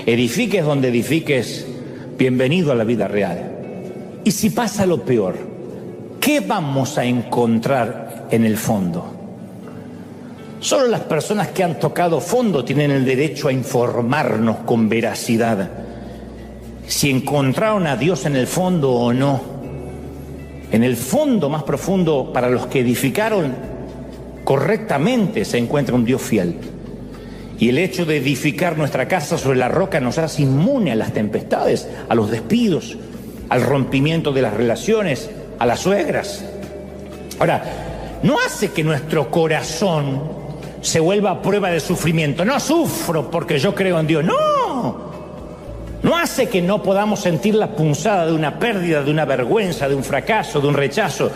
Edifiques donde edifiques, bienvenido a la vida real. Y si pasa lo peor, ¿qué vamos a encontrar en el fondo? Solo las personas que han tocado fondo tienen el derecho a informarnos con veracidad si encontraron a Dios en el fondo o no. En el fondo más profundo, para los que edificaron correctamente, se encuentra un Dios fiel. Y el hecho de edificar nuestra casa sobre la roca nos hace inmune a las tempestades, a los despidos, al rompimiento de las relaciones, a las suegras. Ahora, no hace que nuestro corazón se vuelva a prueba de sufrimiento. No sufro porque yo creo en Dios. No. No hace que no podamos sentir la punzada de una pérdida, de una vergüenza, de un fracaso, de un rechazo.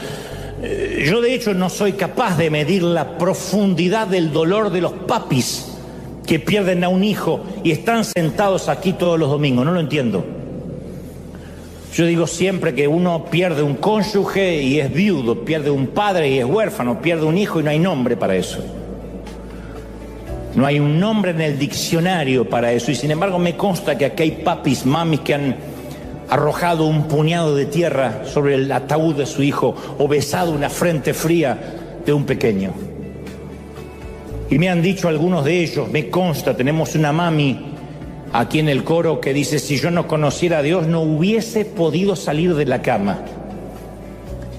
Yo de hecho no soy capaz de medir la profundidad del dolor de los papis que pierden a un hijo y están sentados aquí todos los domingos. No lo entiendo. Yo digo siempre que uno pierde un cónyuge y es viudo, pierde un padre y es huérfano, pierde un hijo y no hay nombre para eso. No hay un nombre en el diccionario para eso, y sin embargo me consta que aquí hay papis, mamis que han arrojado un puñado de tierra sobre el ataúd de su hijo o besado una frente fría de un pequeño. Y me han dicho algunos de ellos, me consta, tenemos una mami aquí en el coro que dice: si yo no conociera a Dios no hubiese podido salir de la cama.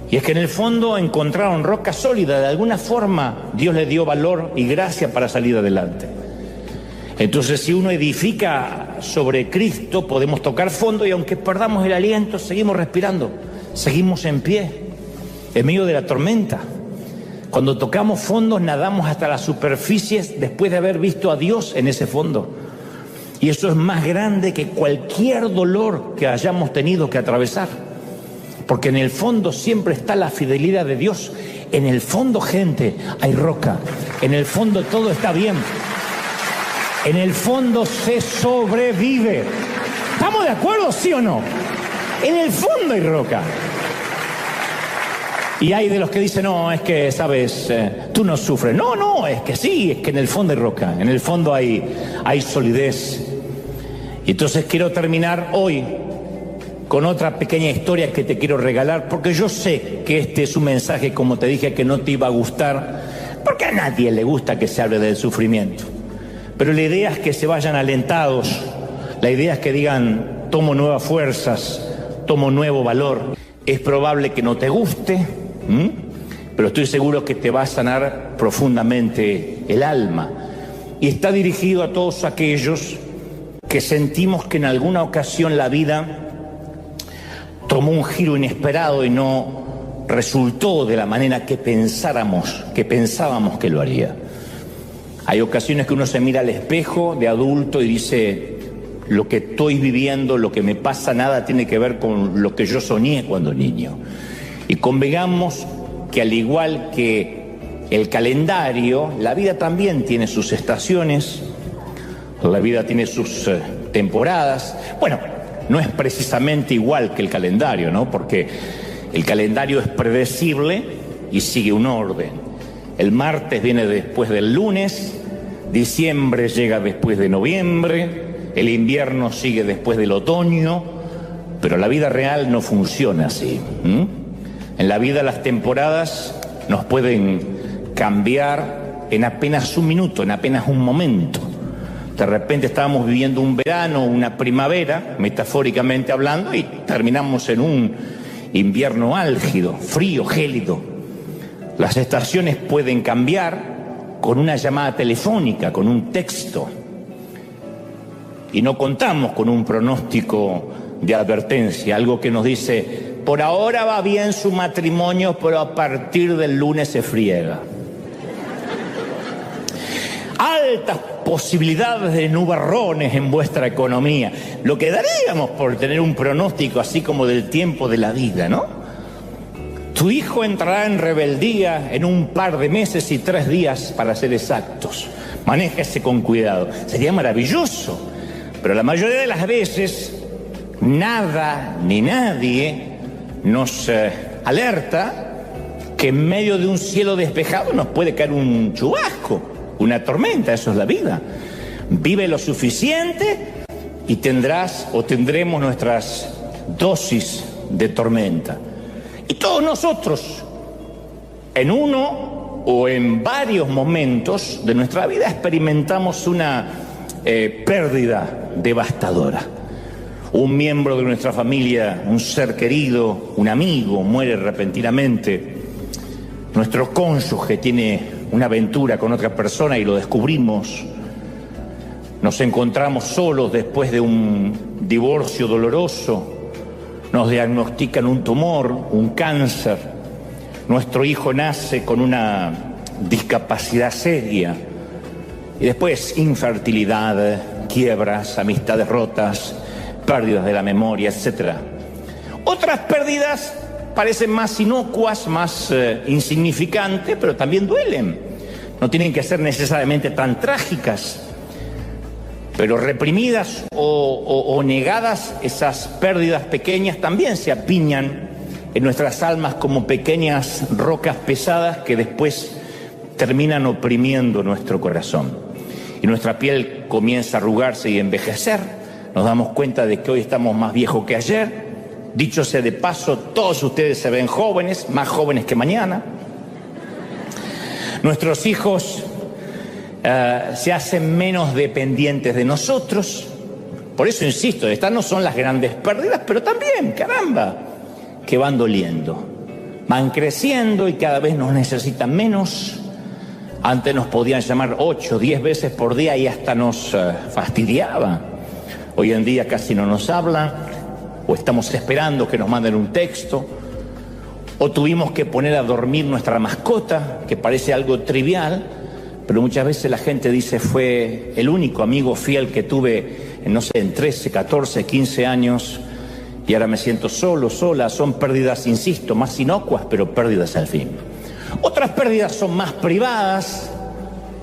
Y es que en el fondo encontraron roca sólida, de alguna forma Dios les dio valor y gracia para salir adelante. Entonces, si uno edifica sobre Cristo, podemos tocar fondo y aunque perdamos el aliento, seguimos respirando, seguimos en pie, en medio de la tormenta. Cuando tocamos fondos, nadamos hasta las superficies después de haber visto a Dios en ese fondo. Y eso es más grande que cualquier dolor que hayamos tenido que atravesar. Porque en el fondo siempre está la fidelidad de Dios. En el fondo, gente, hay roca. En el fondo todo está bien. En el fondo se sobrevive. ¿Estamos de acuerdo, sí o no? En el fondo hay roca. Y hay de los que dicen: no, es que, sabes, tú no sufres. No, no, es que sí, es que en el fondo hay roca. En el fondo hay solidez. Y entonces quiero terminar hoy con otra pequeña historia que te quiero regalar, porque yo sé que este es un mensaje, como te dije, que no te iba a gustar, porque a nadie le gusta que se hable del sufrimiento. Pero la idea es que se vayan alentados, la idea es que digan: tomo nuevas fuerzas, tomo nuevo valor. Es probable que no te guste, pero estoy seguro que te va a sanar profundamente el alma. Y está dirigido a todos aquellos que sentimos que en alguna ocasión la vida tomó un giro inesperado y no resultó de la manera que pensábamos que lo haría. Hay ocasiones que uno se mira al espejo de adulto y dice: lo que estoy viviendo, lo que me pasa, nada tiene que ver con lo que yo soñé cuando niño. Y convengamos que al igual que el calendario, la vida también tiene sus estaciones, la vida tiene sus temporadas. Bueno, no es precisamente igual que el calendario, ¿no? Porque el calendario es predecible y sigue un orden. El martes viene después del lunes, diciembre llega después de noviembre, el invierno sigue después del otoño, pero la vida real no funciona así. En la vida las temporadas nos pueden cambiar en apenas un minuto, en apenas un momento. De repente estábamos viviendo un verano, una primavera, metafóricamente hablando, y terminamos en un invierno álgido, frío, gélido. Las estaciones pueden cambiar con una llamada telefónica, con un texto. Y no contamos con un pronóstico de advertencia, algo que nos dice: por ahora va bien su matrimonio, pero a partir del lunes se friega. Altas posibilidades de nubarrones en vuestra economía. Lo que daríamos por tener un pronóstico así como del tiempo de la vida, ¿no? Tu hijo entrará en rebeldía en un par de meses y 3 días, para ser exactos. Manéjese con cuidado. Sería maravilloso. Pero la mayoría de las veces, nada ni nadie nos alerta que en medio de un cielo despejado nos puede caer un chubasco, una tormenta. Eso es la vida. Vive lo suficiente y tendrás o tendremos nuestras dosis de tormenta. Y todos nosotros, en uno o en varios momentos de nuestra vida, experimentamos una pérdida devastadora. Un miembro de nuestra familia, un ser querido, un amigo, muere repentinamente. Nuestro cónyuge tiene una aventura con otra persona y lo descubrimos. Nos encontramos solos después de un divorcio doloroso. Nos diagnostican un tumor, un cáncer. Nuestro hijo nace con una discapacidad seria. Y después infertilidad, quiebras, amistades rotas, pérdidas de la memoria, etc. Otras pérdidas parecen más inocuas, más insignificantes, pero también duelen. No tienen que ser necesariamente tan trágicas. Pero reprimidas o negadas, esas pérdidas pequeñas también se apiñan en nuestras almas como pequeñas rocas pesadas que después terminan oprimiendo nuestro corazón. Y nuestra piel comienza a arrugarse y envejecer. Nos damos cuenta de que hoy estamos más viejos que ayer. Dicho sea de paso, todos ustedes se ven jóvenes, más jóvenes que mañana. Nuestros hijos se hacen menos dependientes de nosotros. Por eso insisto, estas no son las grandes pérdidas, pero también, caramba, que van doliendo. Van creciendo y cada vez nos necesitan menos. Antes nos podían llamar 8, 10 veces por día y hasta nos fastidiaba. Hoy en día casi no nos hablan, o estamos esperando que nos manden un texto, o tuvimos que poner a dormir nuestra mascota, que parece algo trivial, pero muchas veces la gente dice fue el único amigo fiel que tuve, no sé, en 13, 14, 15 años, y ahora me siento solo, sola. Son pérdidas, insisto, más inocuas, pero pérdidas al fin. Otras pérdidas son más privadas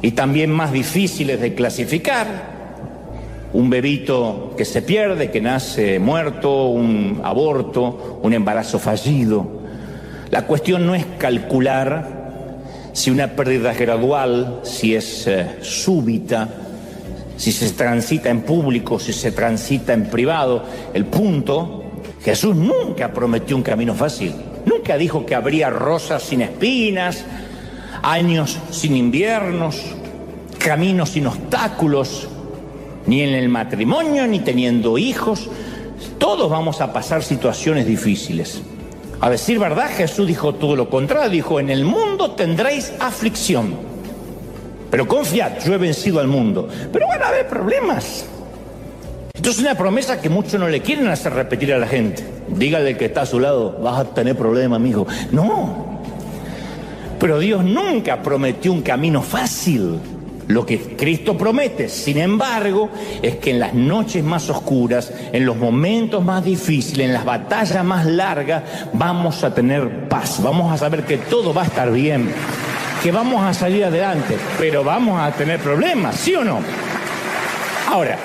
y también más difíciles de clasificar. Un bebito que se pierde, que nace muerto, un aborto, un embarazo fallido. La cuestión no es calcular si una pérdida es gradual, si es súbita, si se transita en público, si se transita en privado. El punto, Jesús nunca prometió un camino fácil. Nunca dijo que habría rosas sin espinas, años sin inviernos, caminos sin obstáculos, ni en el matrimonio, ni teniendo hijos. Todos vamos a pasar situaciones difíciles. A decir verdad, Jesús dijo todo lo contrario. Dijo, en el mundo tendréis aflicción, pero confiad, yo he vencido al mundo. Pero van a haber problemas. Esto es una promesa que muchos no le quieren hacer repetir a la gente. Dígale al que está a su lado, vas a tener problemas, amigo. No. Pero Dios nunca prometió un camino fácil. Lo que Cristo promete, sin embargo, es que en las noches más oscuras, en los momentos más difíciles, en las batallas más largas, vamos a tener paz. Vamos a saber que todo va a estar bien, que vamos a salir adelante, pero vamos a tener problemas, ¿sí o no? Ahora,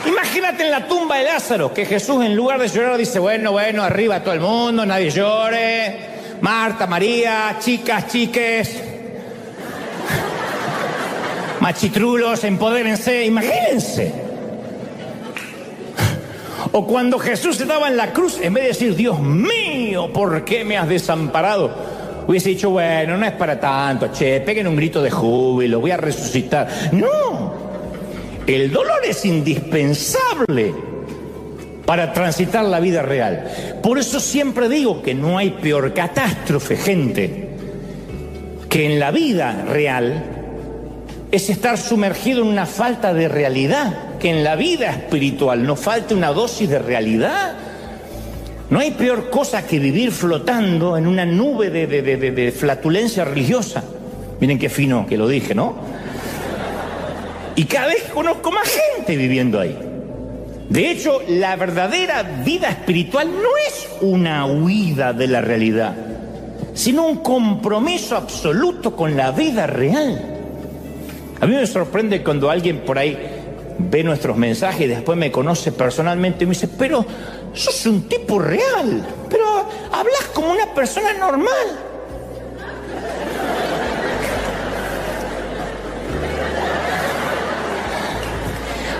imagínate en la tumba de Lázaro, que Jesús en lugar de llorar dice, bueno, arriba todo el mundo, nadie llore, Marta, María, chicas, chiques, machitrulos, empodérense, imagínense. O cuando Jesús estaba en la cruz, en vez de decir, Dios mío, ¿por qué me has desamparado?, hubiese dicho, bueno, no es para tanto, peguen un grito de júbilo, voy a resucitar. No, el dolor es indispensable para transitar la vida real. Por eso siempre digo que no hay peor catástrofe, gente, que en la vida real es estar sumergido en una falta de realidad, que en la vida espiritual nos falte una dosis de realidad. No hay peor cosa que vivir flotando en una nube de flatulencia religiosa. Miren qué fino que lo dije, ¿no? Y cada vez conozco más gente viviendo ahí. De hecho, la verdadera vida espiritual no es una huida de la realidad, sino un compromiso absoluto con la vida real. A mí me sorprende cuando alguien por ahí ve nuestros mensajes y después me conoce personalmente y me dice, pero sos un tipo real, pero hablas como una persona normal.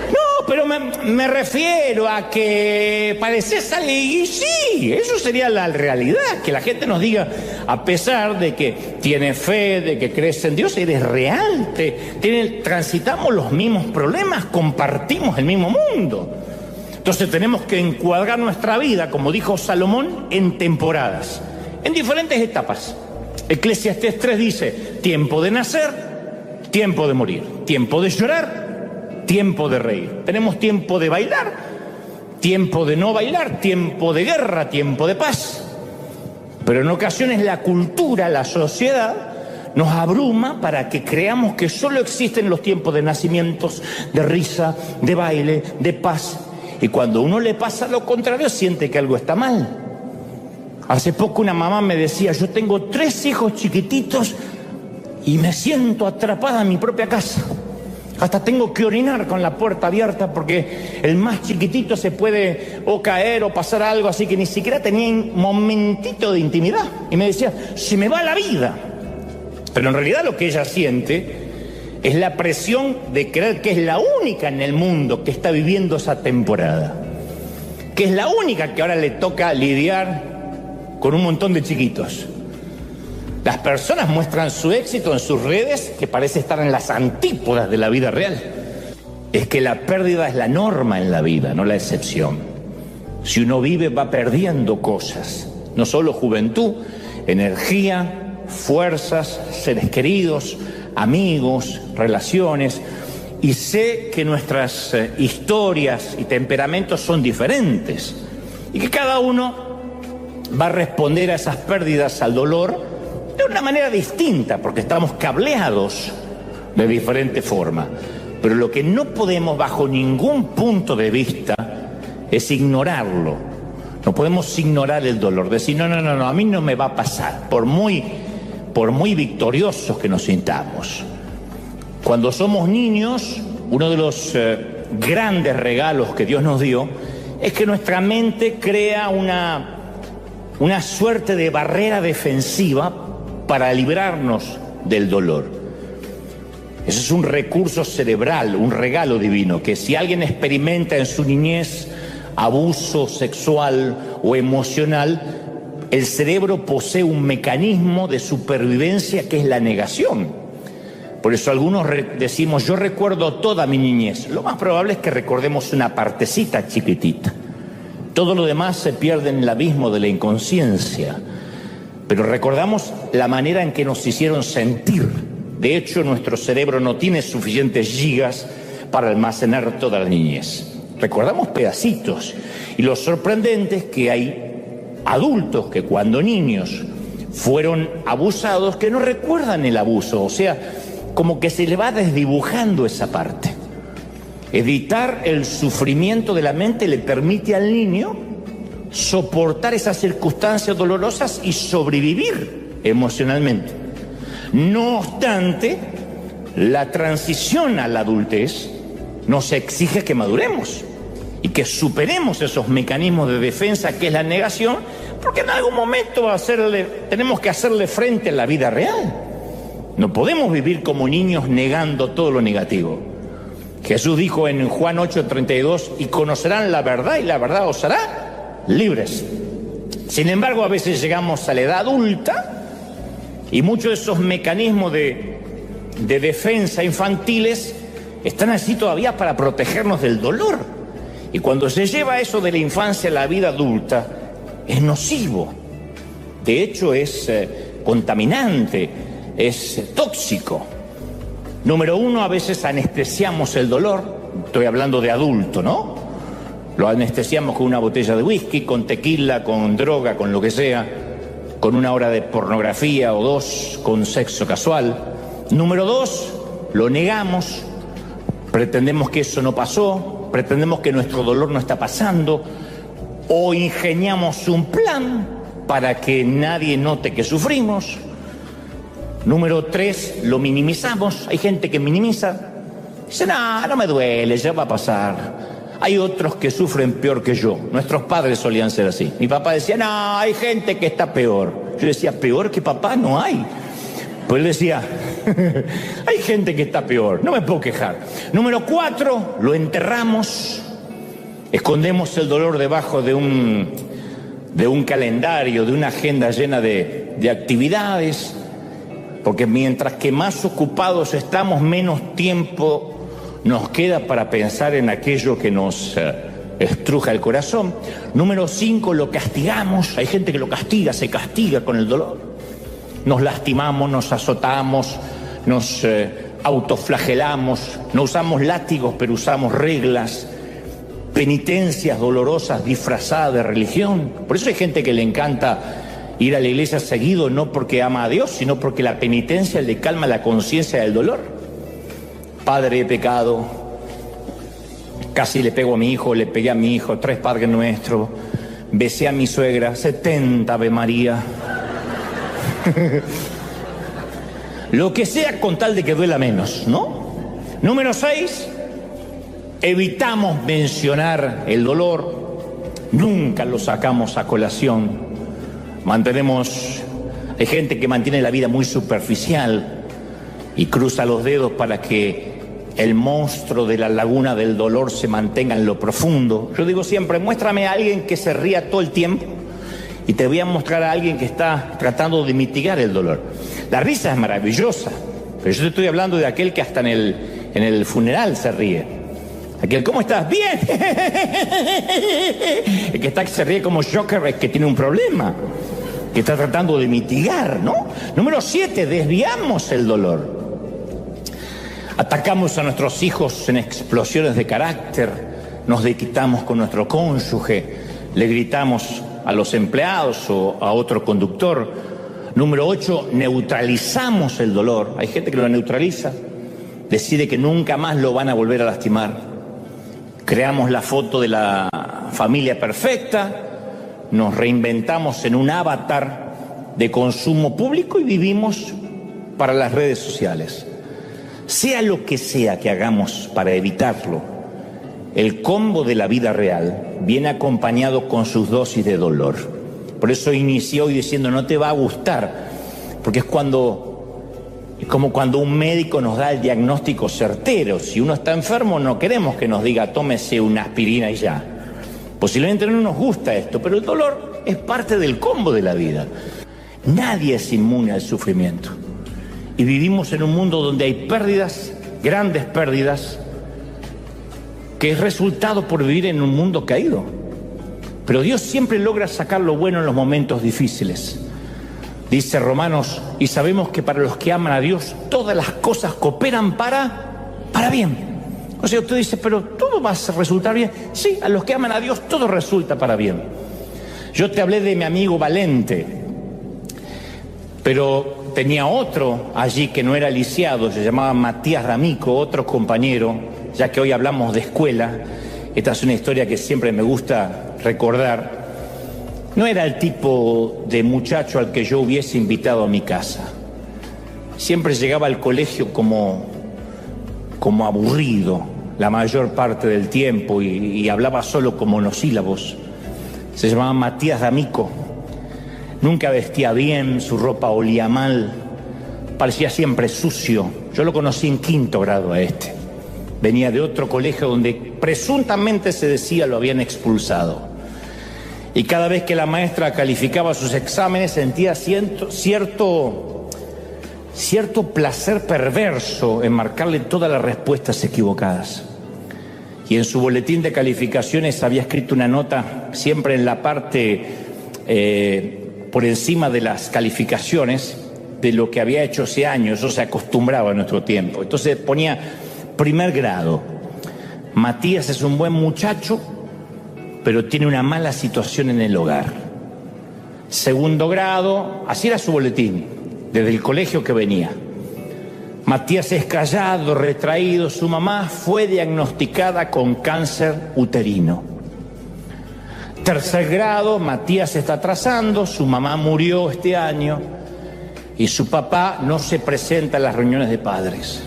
No, pero me refiero a que pareces alguien, y sí, eso sería la realidad, que la gente nos diga, a pesar de que tienes fe, de que crees en Dios, eres real, transitamos los mismos problemas, compartimos el mismo mundo. Entonces tenemos que encuadrar nuestra vida, como dijo Salomón, en temporadas, en diferentes etapas. Eclesiastés 3 dice, tiempo de nacer, tiempo de morir, tiempo de llorar, tiempo de reír. Tenemos tiempo de bailar, tiempo de no bailar, tiempo de guerra, tiempo de paz. Pero en ocasiones la cultura, la sociedad, nos abruma para que creamos que solo existen los tiempos de nacimientos, de risa, de baile, de paz. Y cuando uno le pasa lo contrario, siente que algo está mal. Hace poco una mamá me decía, yo tengo 3 hijos chiquititos y me siento atrapada en mi propia casa. Hasta tengo que orinar con la puerta abierta porque el más chiquitito se puede o caer o pasar algo, así que ni siquiera tenía un momentito de intimidad. Y me decía, se me va la vida. Pero en realidad lo que ella siente es la presión de creer que es la única en el mundo que está viviendo esa temporada, que es la única que ahora le toca lidiar con un montón de chiquitos. Las personas muestran su éxito en sus redes, que parece estar en las antípodas de la vida real. Es que la pérdida es la norma en la vida, no la excepción. Si uno vive, va perdiendo cosas, no solo juventud, energía, fuerzas, seres queridos, amigos, relaciones, y sé que nuestras historias y temperamentos son diferentes y que cada uno va a responder a esas pérdidas, al dolor, de una manera distinta, porque estamos cableados de diferente forma. Pero lo que no podemos bajo ningún punto de vista es ignorarlo. No podemos ignorar el dolor, decir no, a mí no me va a pasar, por muy victoriosos que nos sintamos. Cuando somos niños, uno de los grandes regalos que Dios nos dio es que nuestra mente crea una suerte de barrera defensiva para librarnos del dolor. Ese es un recurso cerebral, un regalo divino, que si alguien experimenta en su niñez abuso sexual o emocional, el cerebro posee un mecanismo de supervivencia que es la negación. Por eso algunos decimos, yo recuerdo toda mi niñez. Lo más probable es que recordemos una partecita chiquitita. Todo lo demás se pierde en el abismo de la inconsciencia. Pero recordamos la manera en que nos hicieron sentir. De hecho, nuestro cerebro no tiene suficientes gigas para almacenar toda la niñez. Recordamos pedacitos. Y lo sorprendente es que hay adultos que cuando niños fueron abusados que no recuerdan el abuso, o sea, como que se le va desdibujando esa parte. Evitar el sufrimiento de la mente le permite al niño soportar esas circunstancias dolorosas y sobrevivir emocionalmente. No obstante, la transición a la adultez nos exige que maduremos y que superemos esos mecanismos de defensa que es la negación, porque en algún momento tenemos que hacerle frente a la vida real. No podemos vivir como niños negando todo lo negativo. Jesús dijo en Juan 8:32, y conocerán la verdad y la verdad os hará libres. Sin embargo, a veces llegamos a la edad adulta y muchos de esos mecanismos de defensa infantiles están así todavía para protegernos del dolor. Y cuando se lleva eso de la infancia a la vida adulta, es nocivo. De hecho, es contaminante, es tóxico. Número uno, a veces anestesiamos el dolor. Estoy hablando de adulto, ¿no? Lo anestesiamos con una botella de whisky, con tequila, con droga, con lo que sea, con una hora de pornografía o 2, con sexo casual. Número dos, lo negamos, pretendemos que eso no pasó, pretendemos que nuestro dolor no está pasando, o ingeniamos un plan para que nadie note que sufrimos. Número 3, lo minimizamos. Hay gente que minimiza, dice, no me duele, ya va a pasar. Hay otros que sufren peor que yo. Nuestros padres solían ser así. Mi papá decía, no, hay gente que está peor. Yo decía, peor que papá no hay. Pues él decía, Hay gente que está peor, no me puedo quejar. Número 4, lo enterramos, escondemos el dolor debajo de un calendario, de una agenda llena de actividades, porque mientras que más ocupados estamos, menos tiempo nos queda para pensar en aquello que nos estruja el corazón. Número 5, lo castigamos. Hay gente que lo castiga, se castiga con el dolor. Nos lastimamos, nos azotamos, nos autoflagelamos, no usamos látigos, pero usamos reglas, penitencias dolorosas disfrazadas de religión. Por eso hay gente que le encanta ir a la iglesia seguido, no porque ama a Dios, sino porque la penitencia le calma la conciencia del dolor. Padre, he pecado, casi le pego a mi hijo, le pegué a mi hijo, 3 Padres Nuestros, besé a mi suegra, 70 Ave María. Lo que sea con tal de que duela menos, ¿no? Número 6, evitamos mencionar el dolor, nunca lo sacamos a colación. Hay gente que mantiene la vida muy superficial y cruza los dedos para que el monstruo de la laguna del dolor se mantenga en lo profundo. Yo digo siempre, muéstrame a alguien que se ría todo el tiempo y te voy a mostrar a alguien que está tratando de mitigar el dolor. La risa es maravillosa, pero yo te estoy hablando de aquel que hasta en el funeral se ríe. Aquel, ¿cómo estás? ¡Bien! El que se ríe como Joker es que tiene un problema, que está tratando de mitigar, ¿no? Número 7, desviamos el dolor. Atacamos a nuestros hijos en explosiones de carácter, nos desquitamos con nuestro cónyuge, le gritamos a los empleados o a otro conductor. Número 8, neutralizamos el dolor. Hay gente que lo neutraliza, decide que nunca más lo van a volver a lastimar. Creamos la foto de la familia perfecta, nos reinventamos en un avatar de consumo público y vivimos para las redes sociales. Sea lo que sea que hagamos para evitarlo, el combo de la vida real viene acompañado con sus dosis de dolor. Por eso inicié hoy diciendo, no te va a gustar, porque es como cuando un médico nos da el diagnóstico certero. Si uno está enfermo, no queremos que nos diga, tómese una aspirina y ya. Posiblemente no nos gusta esto, pero el dolor es parte del combo de la vida. Nadie es inmune al sufrimiento. Y vivimos en un mundo donde hay pérdidas, grandes pérdidas, que es resultado por vivir en un mundo caído. Pero Dios siempre logra sacar lo bueno en los momentos difíciles. Dice Romanos, y sabemos que para los que aman a Dios, todas las cosas cooperan para bien. O sea, usted dice, pero todo va a resultar bien. Sí, a los que aman a Dios, todo resulta para bien. Yo te hablé de mi amigo Valente, pero tenía otro allí que no era lisiado, se llamaba Matías D'Amico, otro compañero, ya que hoy hablamos de escuela. Esta es una historia que siempre me gusta recordar. No era el tipo de muchacho al que yo hubiese invitado a mi casa. Siempre llegaba al colegio como aburrido la mayor parte del tiempo y hablaba solo con monosílabos. Se llamaba Matías D'Amico. Nunca vestía bien, su ropa olía mal, parecía siempre sucio. Yo lo conocí en 5º grado a este. Venía de otro colegio donde presuntamente se decía lo habían expulsado. Y cada vez que la maestra calificaba sus exámenes sentía cierto placer perverso en marcarle todas las respuestas equivocadas. Y en su boletín de calificaciones había escrito una nota siempre en la parte por encima de las calificaciones de lo que había hecho ese año. Eso se acostumbraba a nuestro tiempo. Entonces ponía 1er grado. Matías es un buen muchacho, pero tiene una mala situación en el hogar. 2º grado, así era su boletín, desde el colegio que venía. Matías es callado, retraído, su mamá fue diagnosticada con cáncer uterino. 3er grado, Matías se está atrasando, su mamá murió este año y su papá no se presenta a las reuniones de padres.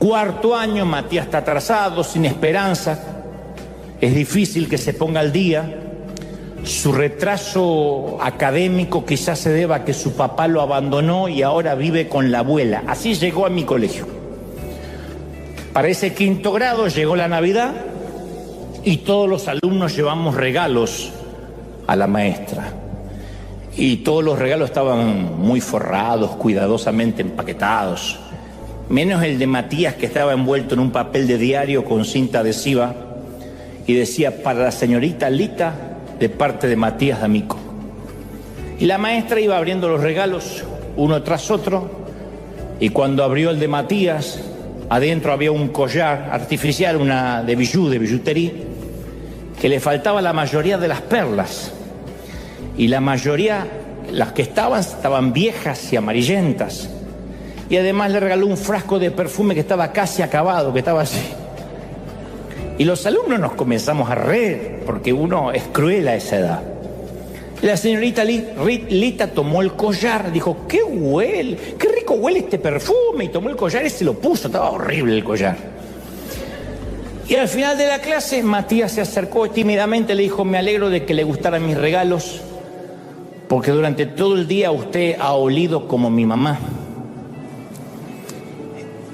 4º año, Matías está atrasado, sin esperanza, es difícil que se ponga al día. Su retraso académico quizás se deba a que su papá lo abandonó y ahora vive con la abuela. Así llegó a mi colegio. Para ese quinto grado llegó la Navidad y todos los alumnos llevamos regalos a la maestra. Y todos los regalos estaban muy forrados, cuidadosamente empaquetados, menos el de Matías, que estaba envuelto en un papel de diario con cinta adhesiva y decía: para la señorita Lita, de parte de Matías D'Amico. Y la maestra iba abriendo los regalos uno tras otro, y cuando abrió el de Matías, adentro había un collar artificial, una de billutería, que le faltaba la mayoría de las perlas. Y la mayoría, las que estaban viejas y amarillentas. Y además le regaló un frasco de perfume que estaba casi acabado, que estaba así. Y los alumnos nos comenzamos a reír, porque uno es cruel a esa edad. Y la señorita Lita tomó el collar, dijo: qué rico huele este perfume, y tomó el collar y se lo puso, estaba horrible el collar. Y al final de la clase, Matías se acercó tímidamente, le dijo: me alegro de que le gustaran mis regalos, porque durante todo el día usted ha olido como mi mamá.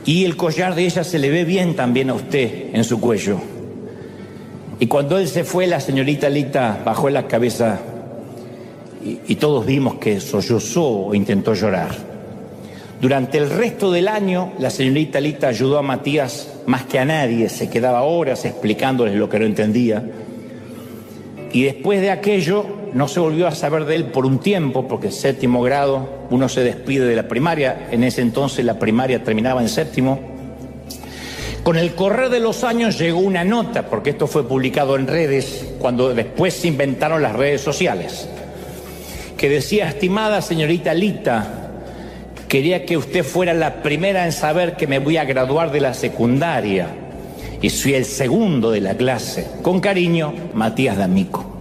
Y el collar de ella se le ve bien también a usted en su cuello. Y cuando él se fue, la señorita Lita bajó la cabeza y todos vimos que sollozó o intentó llorar. Durante el resto del año, la señorita Lita ayudó a Matías más que a nadie, se quedaba horas explicándoles lo que no entendía. Y después de aquello, no se volvió a saber de él por un tiempo, porque séptimo grado, uno se despide de la primaria. En ese entonces la primaria terminaba en séptimo. Con el correr de los años llegó una nota, porque esto fue publicado en redes, cuando después se inventaron las redes sociales, que decía: estimada señorita Lita, quería que usted fuera la primera en saber que me voy a graduar de la secundaria y soy el segundo de la clase. Con cariño, Matías D'Amico.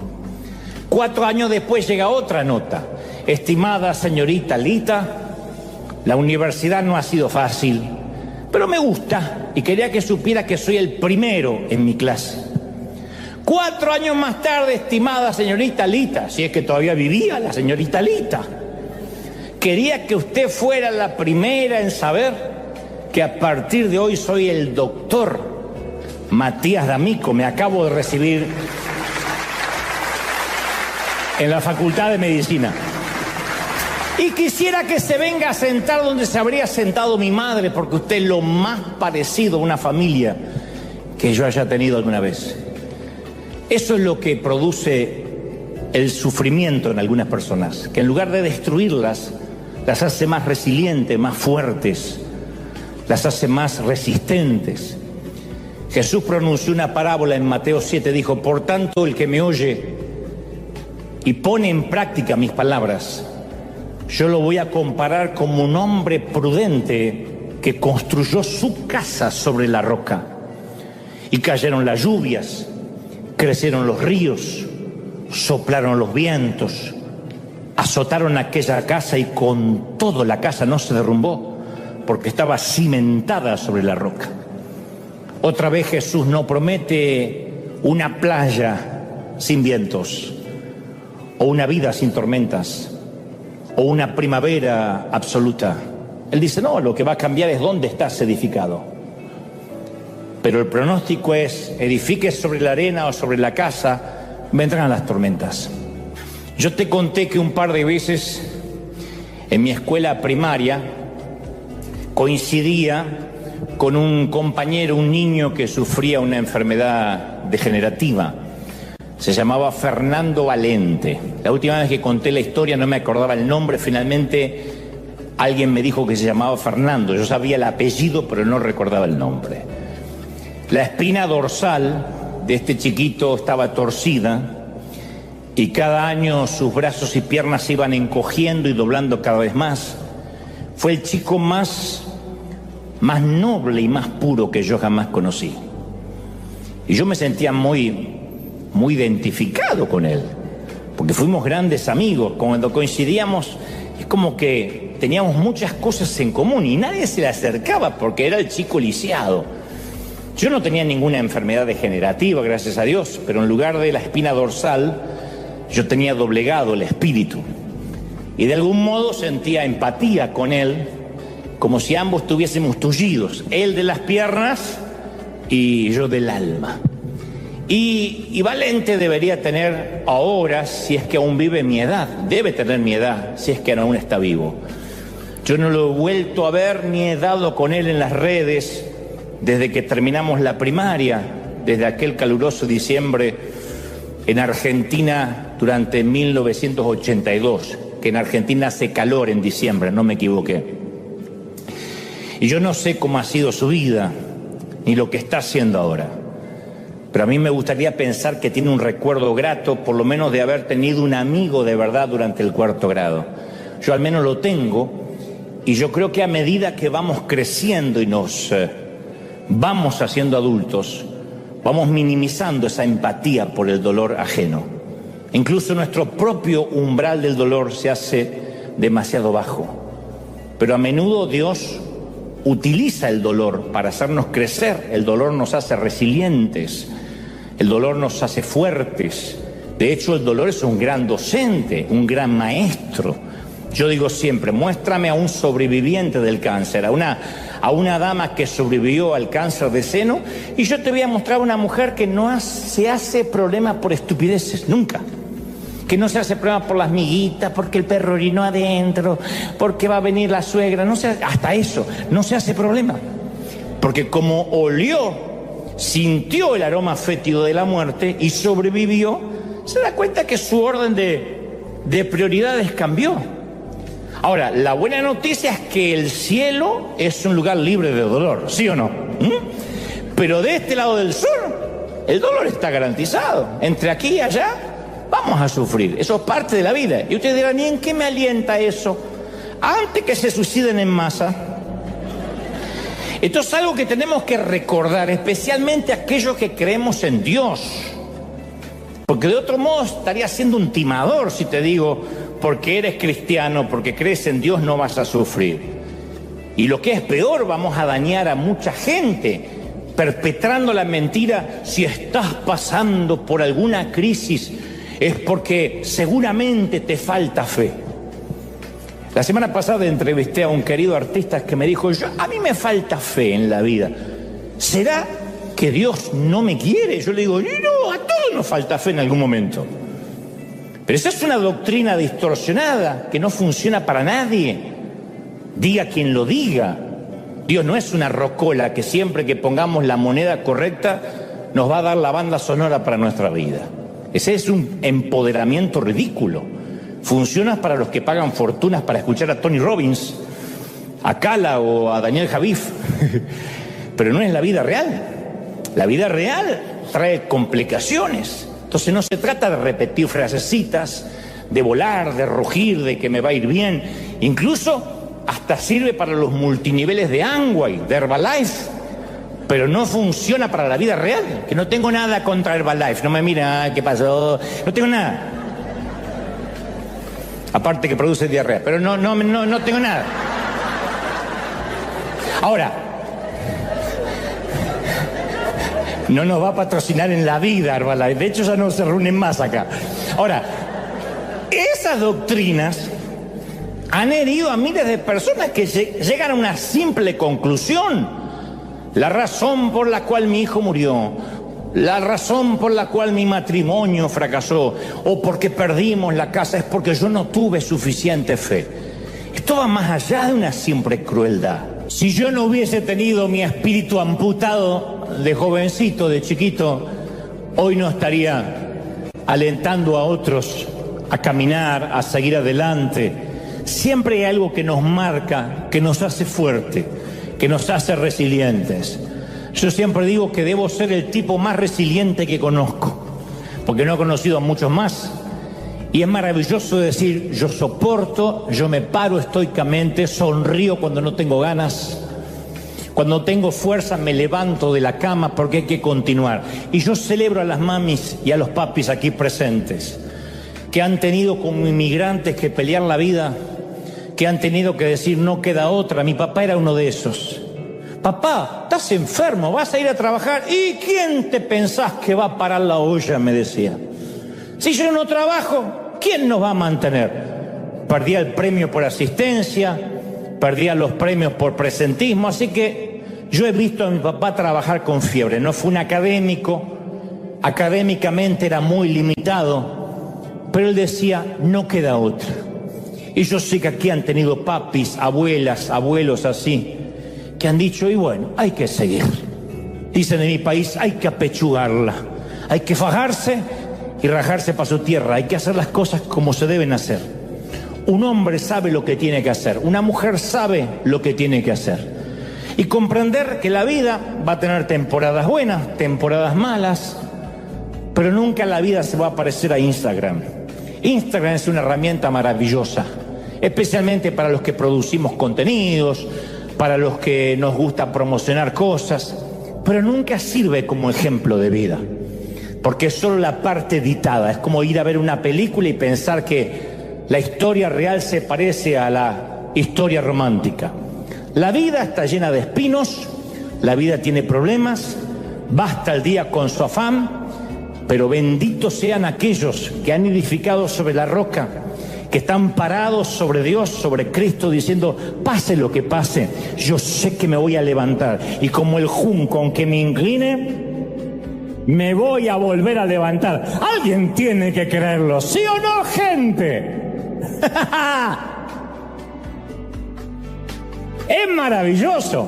4 años después llega otra nota: estimada señorita Lita, la universidad no ha sido fácil, pero me gusta y quería que supiera que soy el primero en mi clase. 4 años más tarde, estimada señorita Lita, si es que todavía vivía la señorita Lita, quería que usted fuera la primera en saber que a partir de hoy soy el doctor Matías D'Amico. Me acabo de recibir en la Facultad de Medicina. Y quisiera que se venga a sentar donde se habría sentado mi madre, porque usted es lo más parecido a una familia que yo haya tenido alguna vez. Eso es lo que produce el sufrimiento en algunas personas, que en lugar de destruirlas, las hace más resilientes, más fuertes, las hace más resistentes. Jesús pronunció una parábola en Mateo 7, dijo: por tanto, el que me oye y pone en práctica mis palabras, yo lo voy a comparar como un hombre prudente que construyó su casa sobre la roca. Y cayeron las lluvias, crecieron los ríos, soplaron los vientos, azotaron aquella casa y con todo la casa no se derrumbó porque estaba cimentada sobre la roca. Otra vez Jesús no promete una playa sin vientos, o una vida sin tormentas, o una primavera absoluta. Él dice: no, lo que va a cambiar es dónde estás edificado. Pero el pronóstico es: edifiques sobre la arena o sobre la casa, vendrán las tormentas. Yo te conté que un par de veces en mi escuela primaria coincidía con un compañero, un niño que sufría una enfermedad degenerativa. Se llamaba Fernando Valente. La última vez que conté la historia no me acordaba el nombre. Finalmente alguien me dijo que se llamaba Fernando. Yo sabía el apellido, pero no recordaba el nombre. La espina dorsal de este chiquito estaba torcida y cada año sus brazos y piernas se iban encogiendo y doblando cada vez más. Fue el chico más noble y más puro que yo jamás conocí. Y yo me sentía muy identificado con él, porque fuimos grandes amigos. Cuando coincidíamos, es como que teníamos muchas cosas en común y nadie se le acercaba porque era el chico lisiado. Yo no tenía ninguna enfermedad degenerativa, gracias a Dios, pero en lugar de la espina dorsal yo tenía doblegado el espíritu y de algún modo sentía empatía con él, como si ambos tuviésemos tullidos, él de las piernas y yo del alma. Y Valente debería tener ahora, si es que aún vive mi edad, debe tener mi edad, si es que aún está vivo. Yo no lo he vuelto a ver ni he dado con él en las redes desde que terminamos la primaria, desde aquel caluroso diciembre en Argentina durante 1982, que en Argentina hace calor en diciembre, no me equivoqué. Y yo no sé cómo ha sido su vida, ni lo que está haciendo ahora. Pero a mí me gustaría pensar que tiene un recuerdo grato, por lo menos de haber tenido un amigo de verdad durante el 4º grado. Yo al menos lo tengo, y yo creo que a medida que vamos creciendo y nos vamos haciendo adultos, vamos minimizando esa empatía por el dolor ajeno. Incluso nuestro propio umbral del dolor se hace demasiado bajo. Pero a menudo Dios utiliza el dolor para hacernos crecer. El dolor nos hace resilientes. El dolor nos hace fuertes. De hecho, el dolor es un gran docente, un gran maestro. Yo digo siempre, muéstrame a un sobreviviente del cáncer, a una dama que sobrevivió al cáncer de seno, y yo te voy a mostrar a una mujer que no se hace problema por estupideces, nunca. Que no se hace problema por las miguitas, porque el perro orinó adentro, porque va a venir la suegra, hasta eso, no se hace problema. Porque como olió, sintió el aroma fétido de la muerte y sobrevivió, se da cuenta que su orden de prioridades cambió. Ahora, la buena noticia es que el cielo es un lugar libre de dolor, ¿sí o no? Pero de este lado del sur, el dolor está garantizado. Entre aquí y allá, vamos a sufrir. Eso es parte de la vida. Y ustedes dirán, ¿y en qué me alienta eso? Antes que se suiciden en masa. Esto es algo que tenemos que recordar, especialmente aquellos que creemos en Dios. Porque de otro modo estaría siendo un timador si te digo, porque eres cristiano, porque crees en Dios, no vas a sufrir. Y lo que es peor, vamos a dañar a mucha gente, perpetrando la mentira. Si estás pasando por alguna crisis, es porque seguramente te falta fe. La semana pasada entrevisté a un querido artista que me dijo, a mí me falta fe en la vida. ¿Será que Dios no me quiere? Yo le digo, no, a todos nos falta fe en algún momento. Pero esa es una doctrina distorsionada que no funciona para nadie. Diga quien lo diga. Dios no es una rocola que siempre que pongamos la moneda correcta nos va a dar la banda sonora para nuestra vida. Ese es un empoderamiento ridículo. Funciona para los que pagan fortunas para escuchar a Tony Robbins, a Cala o a Daniel Javif. Pero no es la vida real. La vida real trae complicaciones. Entonces no se trata de repetir frasecitas, de volar, de rugir, de que me va a ir bien. Incluso hasta sirve para los multiniveles de Amway, de Herbalife. Pero no funciona para la vida real. Que no tengo nada contra Herbalife. No me mira, ¿qué pasó? No tengo nada. Aparte que produce diarrea. Pero no tengo nada. Ahora, no nos va a patrocinar en la vida Herbalife. De hecho, ya no se reúnen más acá. Ahora, esas doctrinas han herido a miles de personas que llegan a una simple conclusión. La razón por la cual mi hijo murió, la razón por la cual mi matrimonio fracasó, o porque perdimos la casa, es porque yo no tuve suficiente fe. Esto va más allá de una simple crueldad. Si yo no hubiese tenido mi espíritu amputado de jovencito, de chiquito, hoy no estaría alentando a otros a caminar, a seguir adelante. Siempre hay algo que nos marca, que nos hace fuerte, que nos hace resilientes. Yo siempre digo que debo ser el tipo más resiliente que conozco, porque no he conocido a muchos más. Y es maravilloso decir, yo soporto, yo me paro estoicamente, sonrío cuando no tengo ganas. Cuando tengo fuerza me levanto de la cama porque hay que continuar. Y yo celebro a las mamis y a los papis aquí presentes, que han tenido como inmigrantes que pelear la vida, que han tenido que decir no queda otra. Mi papá era uno de esos. Papá, estás enfermo, vas a ir a trabajar. ¿Y quién te pensás que va a parar la olla? Me decía. Si yo no trabajo, ¿quién nos va a mantener? Perdía el premio por asistencia, perdía los premios por presentismo, así que yo he visto a mi papá trabajar con fiebre. No fue un académico, académicamente era muy limitado, pero él decía, no queda otra. Y yo sé que aquí han tenido papis, abuelas, abuelos así, que han dicho, y bueno, hay que seguir. Dicen en mi país, hay que apechugarla, hay que fajarse y rajarse para su tierra, hay que hacer las cosas como se deben hacer. Un hombre sabe lo que tiene que hacer, una mujer sabe lo que tiene que hacer. Y comprender que la vida va a tener temporadas buenas, temporadas malas, pero nunca la vida se va a parecer a Instagram. Instagram es una herramienta maravillosa, especialmente para los que producimos contenidos, para los que nos gusta promocionar cosas, pero nunca sirve como ejemplo de vida, porque es solo la parte editada. Es como ir a ver una película y pensar que la historia real se parece a la historia romántica. La vida está llena de espinos, la vida tiene problemas, basta el día con su afán, pero benditos sean aquellos que han edificado sobre la roca, que están parados sobre Dios, sobre Cristo, diciendo, pase lo que pase, yo sé que me voy a levantar, y como el junco, aunque me incline, me voy a volver a levantar. Alguien tiene que creerlo, ¿sí o no, gente? Es maravilloso.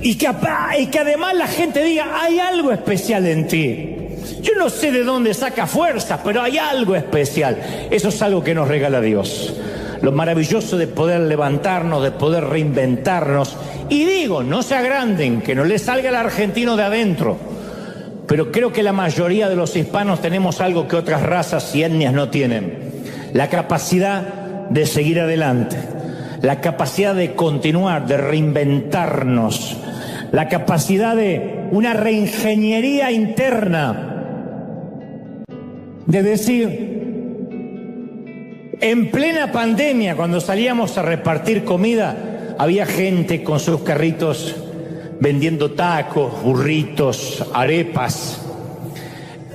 Y que además la gente diga, hay algo especial en ti. Yo no sé de dónde saca fuerza, pero hay algo especial. Eso es algo que nos regala Dios. Lo maravilloso de poder levantarnos, de poder reinventarnos. Y digo, no se agranden, que no le salga al argentino de adentro. Pero creo que la mayoría de los hispanos tenemos algo que otras razas y etnias no tienen. La capacidad de seguir adelante. La capacidad de continuar, de reinventarnos. La capacidad de una reingeniería interna. De decir, en plena pandemia, cuando salíamos a repartir comida, había gente con sus carritos vendiendo tacos, burritos, arepas.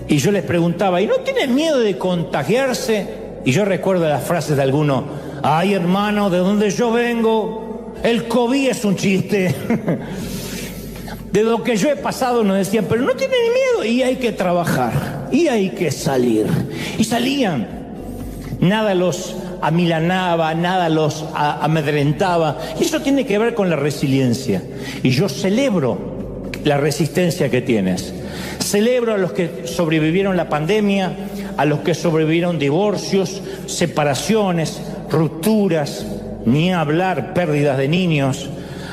Y yo les preguntaba, ¿y no tienen miedo de contagiarse? Y yo recuerdo las frases de alguno, ay hermano, de donde yo vengo, el COVID es un chiste. De lo que yo he pasado nos decían, pero no tienen miedo, y hay que trabajar, y hay que salir. Y salían. Nada los amilanaba, nada los amedrentaba. Y eso tiene que ver con la resiliencia. Y yo celebro la resistencia que tienes. Celebro a los que sobrevivieron la pandemia, a los que sobrevivieron divorcios, separaciones, rupturas, ni hablar pérdidas de niños,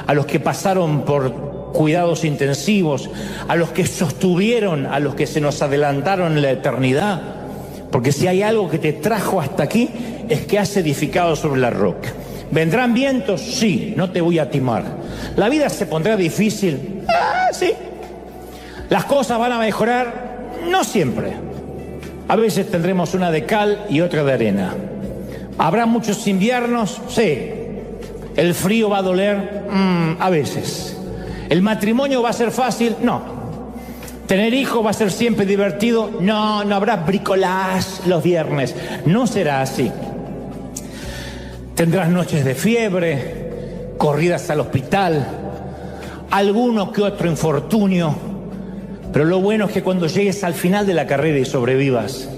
a los que pasaron por cuidados intensivos, a los que sostuvieron, a los que se nos adelantaron en la eternidad. Porque si hay algo que te trajo hasta aquí, es que has edificado sobre la roca. ¿Vendrán vientos? Sí, no te voy a timar. ¿La vida se pondrá difícil? Sí. ¿Las cosas van a mejorar? No siempre. A veces tendremos una de cal y otra de arena. ¿Habrá muchos inviernos? Sí. ¿El frío va a doler? A veces. ¿El matrimonio va a ser fácil? No. ¿Tener hijos va a ser siempre divertido? No, no habrá bricolage los viernes. No será así. Tendrás noches de fiebre, corridas al hospital, alguno que otro infortunio. Pero lo bueno es que cuando llegues al final de la carrera y sobrevivas,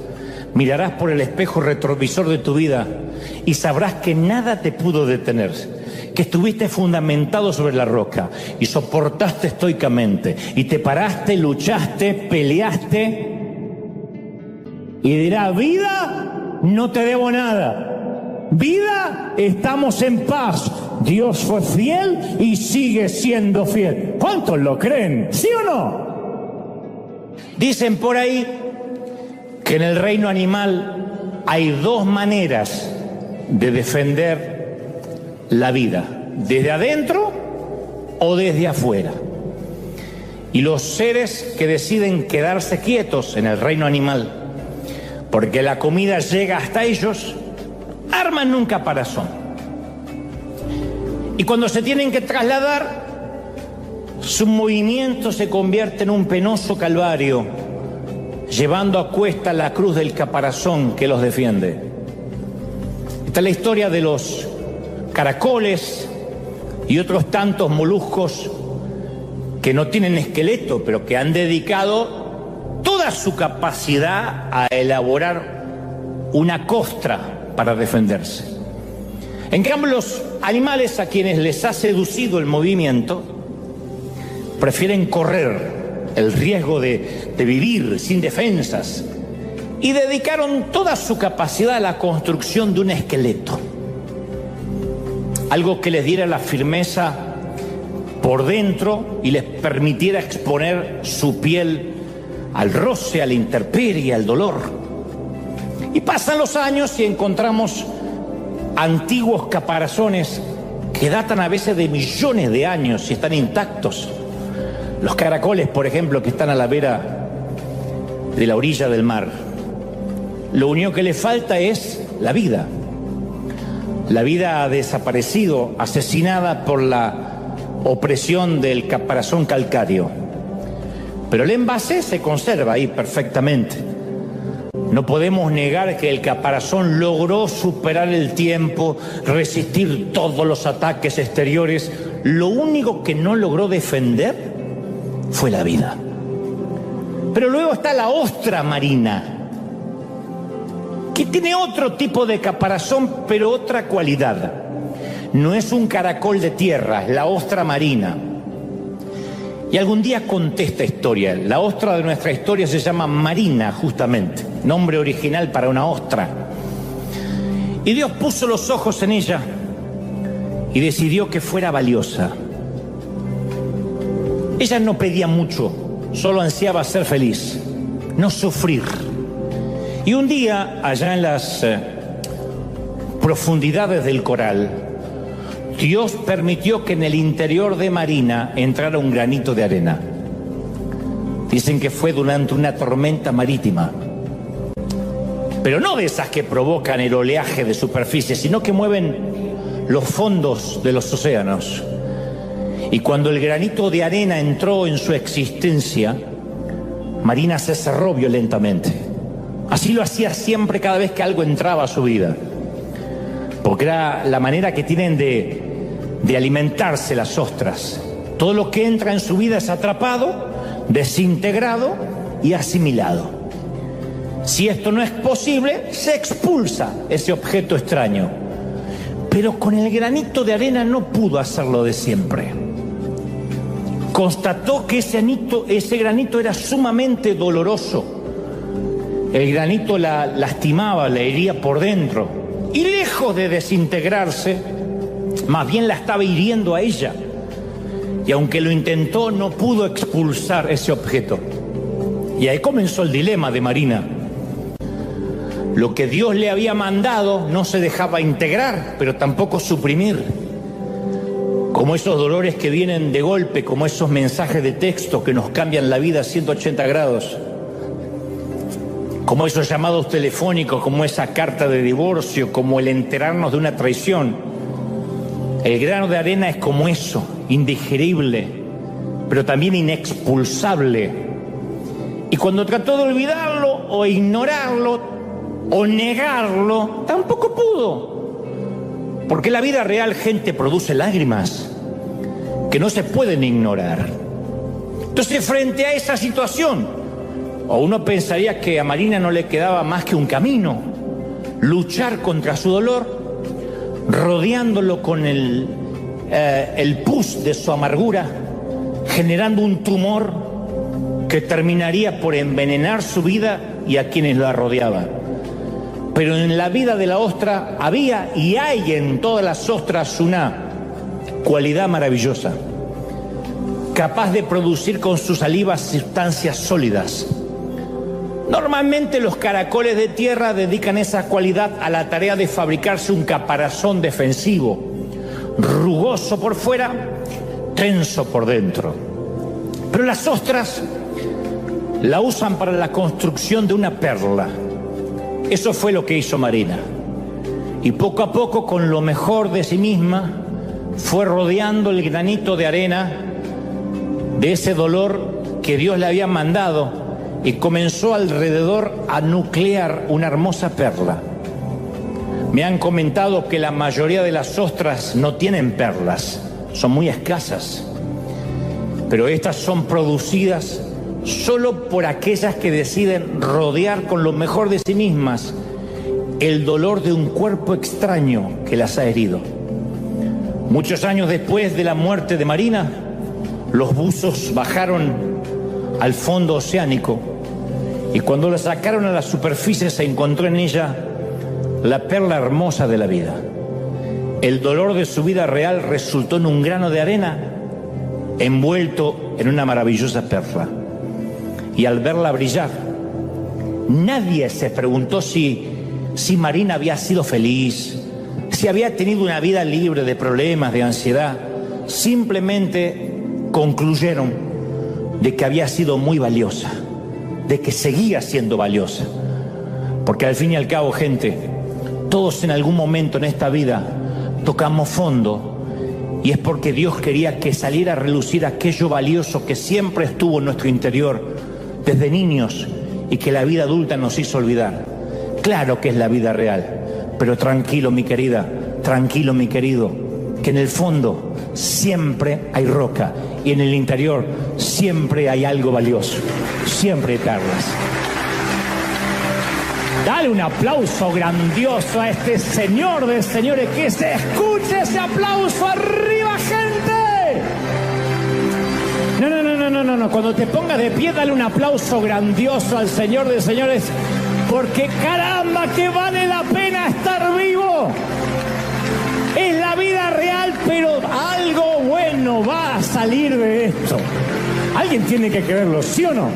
mirarás por el espejo retrovisor de tu vida y sabrás que nada te pudo detener, que estuviste fundamentado sobre la roca y soportaste estoicamente y te paraste, luchaste, peleaste y dirás, vida, no te debo nada. Vida, estamos en paz. Dios fue fiel y sigue siendo fiel. ¿Cuántos lo creen? ¿Sí o no? Dicen por ahí que en el reino animal hay dos maneras de defender la vida, desde adentro o desde afuera. Y los seres que deciden quedarse quietos en el reino animal, porque la comida llega hasta ellos, arman un caparazón. Y cuando se tienen que trasladar, su movimiento se convierte en un penoso calvario, llevando a cuesta la cruz del caparazón que los defiende. Esta es la historia de los caracoles y otros tantos moluscos que no tienen esqueleto, pero que han dedicado toda su capacidad a elaborar una costra para defenderse. En cambio, los animales a quienes les ha seducido el movimiento prefieren correr el riesgo de vivir sin defensas y dedicaron toda su capacidad a la construcción de un esqueleto, algo que les diera la firmeza por dentro y les permitiera exponer su piel al roce, a la intemperie, al dolor. Y pasan los años y encontramos antiguos caparazones que datan a veces de millones de años y están intactos. Los caracoles, por ejemplo, que están a la vera de la orilla del mar. Lo único que le falta es la vida. La vida ha desaparecido, asesinada por la opresión del caparazón calcáreo. Pero el envase se conserva ahí perfectamente. No podemos negar que el caparazón logró superar el tiempo, resistir todos los ataques exteriores. Lo único que no logró defender fue la vida. Pero luego está la ostra marina, que tiene otro tipo de caparazón, pero otra cualidad. No es un caracol de tierra, es la ostra marina. Y algún día conté esta historia. La ostra de nuestra historia se llama Marina, justamente, nombre original para una ostra. Y Dios puso los ojos en ella y decidió que fuera valiosa. Ella no pedía mucho, solo ansiaba ser feliz, no sufrir. Y un día, allá en las profundidades del coral, Dios permitió que en el interior de Marina entrara un granito de arena. Dicen que fue durante una tormenta marítima, pero no de esas que provocan el oleaje de superficie, sino que mueven los fondos de los océanos. Y cuando el granito de arena entró en su existencia, Marina se cerró violentamente. Así lo hacía siempre cada vez que algo entraba a su vida, porque era la manera que tienen de alimentarse las ostras. Todo lo que entra en su vida es atrapado, desintegrado y asimilado. Si esto no es posible, se expulsa ese objeto extraño. Pero con el granito de arena no pudo hacerlo de siempre. Constató que ese granito era sumamente doloroso. El granito la lastimaba, la hería por dentro. Y lejos de desintegrarse, más bien la estaba hiriendo a ella. Y aunque lo intentó, no pudo expulsar ese objeto. Y ahí comenzó el dilema de Marina. Lo que Dios le había mandado no se dejaba integrar, pero tampoco suprimir. Como esos dolores que vienen de golpe, como esos mensajes de texto que nos cambian la vida a 180 grados. Como esos llamados telefónicos, como esa carta de divorcio, como el enterarnos de una traición. El grano de arena es como eso, indigerible, pero también inexpulsable. Y cuando trató de olvidarlo o ignorarlo o negarlo, tampoco pudo. Porque la vida real, gente, produce lágrimas que no se pueden ignorar. Entonces, frente a esa situación, o uno pensaría que a Marina no le quedaba más que un camino: luchar contra su dolor, rodeándolo con el pus de su amargura, generando un tumor que terminaría por envenenar su vida y a quienes la rodeaban. Pero en la vida de la ostra había y hay en todas las ostras una cualidad maravillosa, capaz de producir con su saliva sustancias sólidas. Normalmente los caracoles de tierra dedican esa cualidad a la tarea de fabricarse un caparazón defensivo, rugoso por fuera, tenso por dentro. Pero las ostras la usan para la construcción de una perla. Eso fue lo que hizo Marina. Y poco a poco, con lo mejor de sí misma, fue rodeando el granito de arena de ese dolor que Dios le había mandado y comenzó alrededor a nuclear una hermosa perla. Me han comentado que la mayoría de las ostras no tienen perlas, son muy escasas, pero estas son producidas solo por aquellas que deciden rodear con lo mejor de sí mismas el dolor de un cuerpo extraño que las ha herido. Muchos años después de la muerte de Marina, los buzos bajaron al fondo oceánico y cuando la sacaron a la superficie se encontró en ella la perla hermosa de la vida. El dolor de su vida real resultó en un grano de arena envuelto en una maravillosa perla. Y al verla brillar, nadie se preguntó si Marina había sido feliz, si había tenido una vida libre de problemas, de ansiedad. Simplemente concluyeron de que había sido muy valiosa, de que seguía siendo valiosa. Porque al fin y al cabo, gente, todos en algún momento en esta vida tocamos fondo, y es porque Dios quería que saliera a relucir aquello valioso que siempre estuvo en nuestro interior desde niños y que la vida adulta nos hizo olvidar. Claro que es la vida real, pero tranquilo mi querida, tranquilo mi querido, que en el fondo siempre hay roca y en el interior siempre hay algo valioso, siempre hay perlas. Dale un aplauso grandioso a este señor de señores, que se escuche ese aplauso arriba, gente. No, cuando te pongas de pie, dale un aplauso grandioso al señor de señores, porque caramba que vale la pena estar vivo. Es la vida real, pero algo bueno va a salir de esto. Alguien tiene que creerlo, ¿sí o no?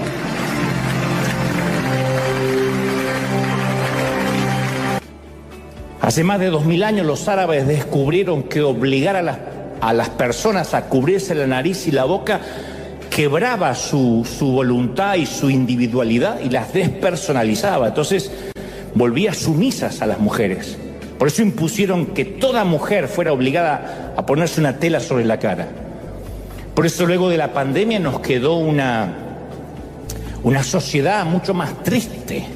Hace más de 2000 años los árabes descubrieron que obligar a las personas a cubrirse la nariz y la boca quebraba su voluntad y su individualidad y las despersonalizaba. Entonces volvía sumisas a las mujeres. Por eso impusieron que toda mujer fuera obligada a ponerse una tela sobre la cara. Por eso luego de la pandemia nos quedó una sociedad mucho más triste,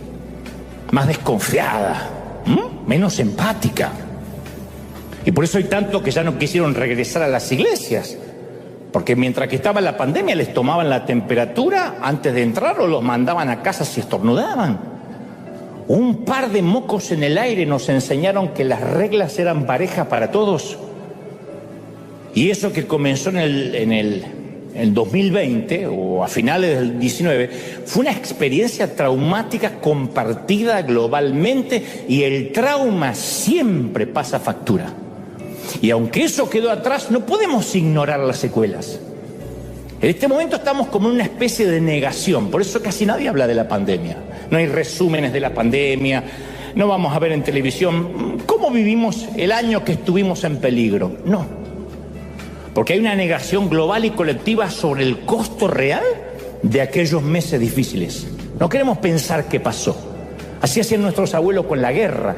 más desconfiada, menos empática. Y por eso hay tanto que ya no quisieron regresar a las iglesias, porque mientras que estaba la pandemia les tomaban la temperatura antes de entrar o los mandaban a casa si estornudaban. Un par de mocos en el aire nos enseñaron que las reglas eran parejas para todos. Y eso que comenzó en el 2020 o a finales del 19 fue una experiencia traumática compartida globalmente, y el trauma siempre pasa factura. Y aunque eso quedó atrás, no podemos ignorar las secuelas. En este momento estamos como en una especie de negación, por eso casi nadie habla de la pandemia. No hay resúmenes de la pandemia, no vamos a ver en televisión cómo vivimos el año que estuvimos en peligro. No, porque hay una negación global y colectiva sobre el costo real de aquellos meses difíciles. No queremos pensar qué pasó. Así hacían nuestros abuelos con la guerra.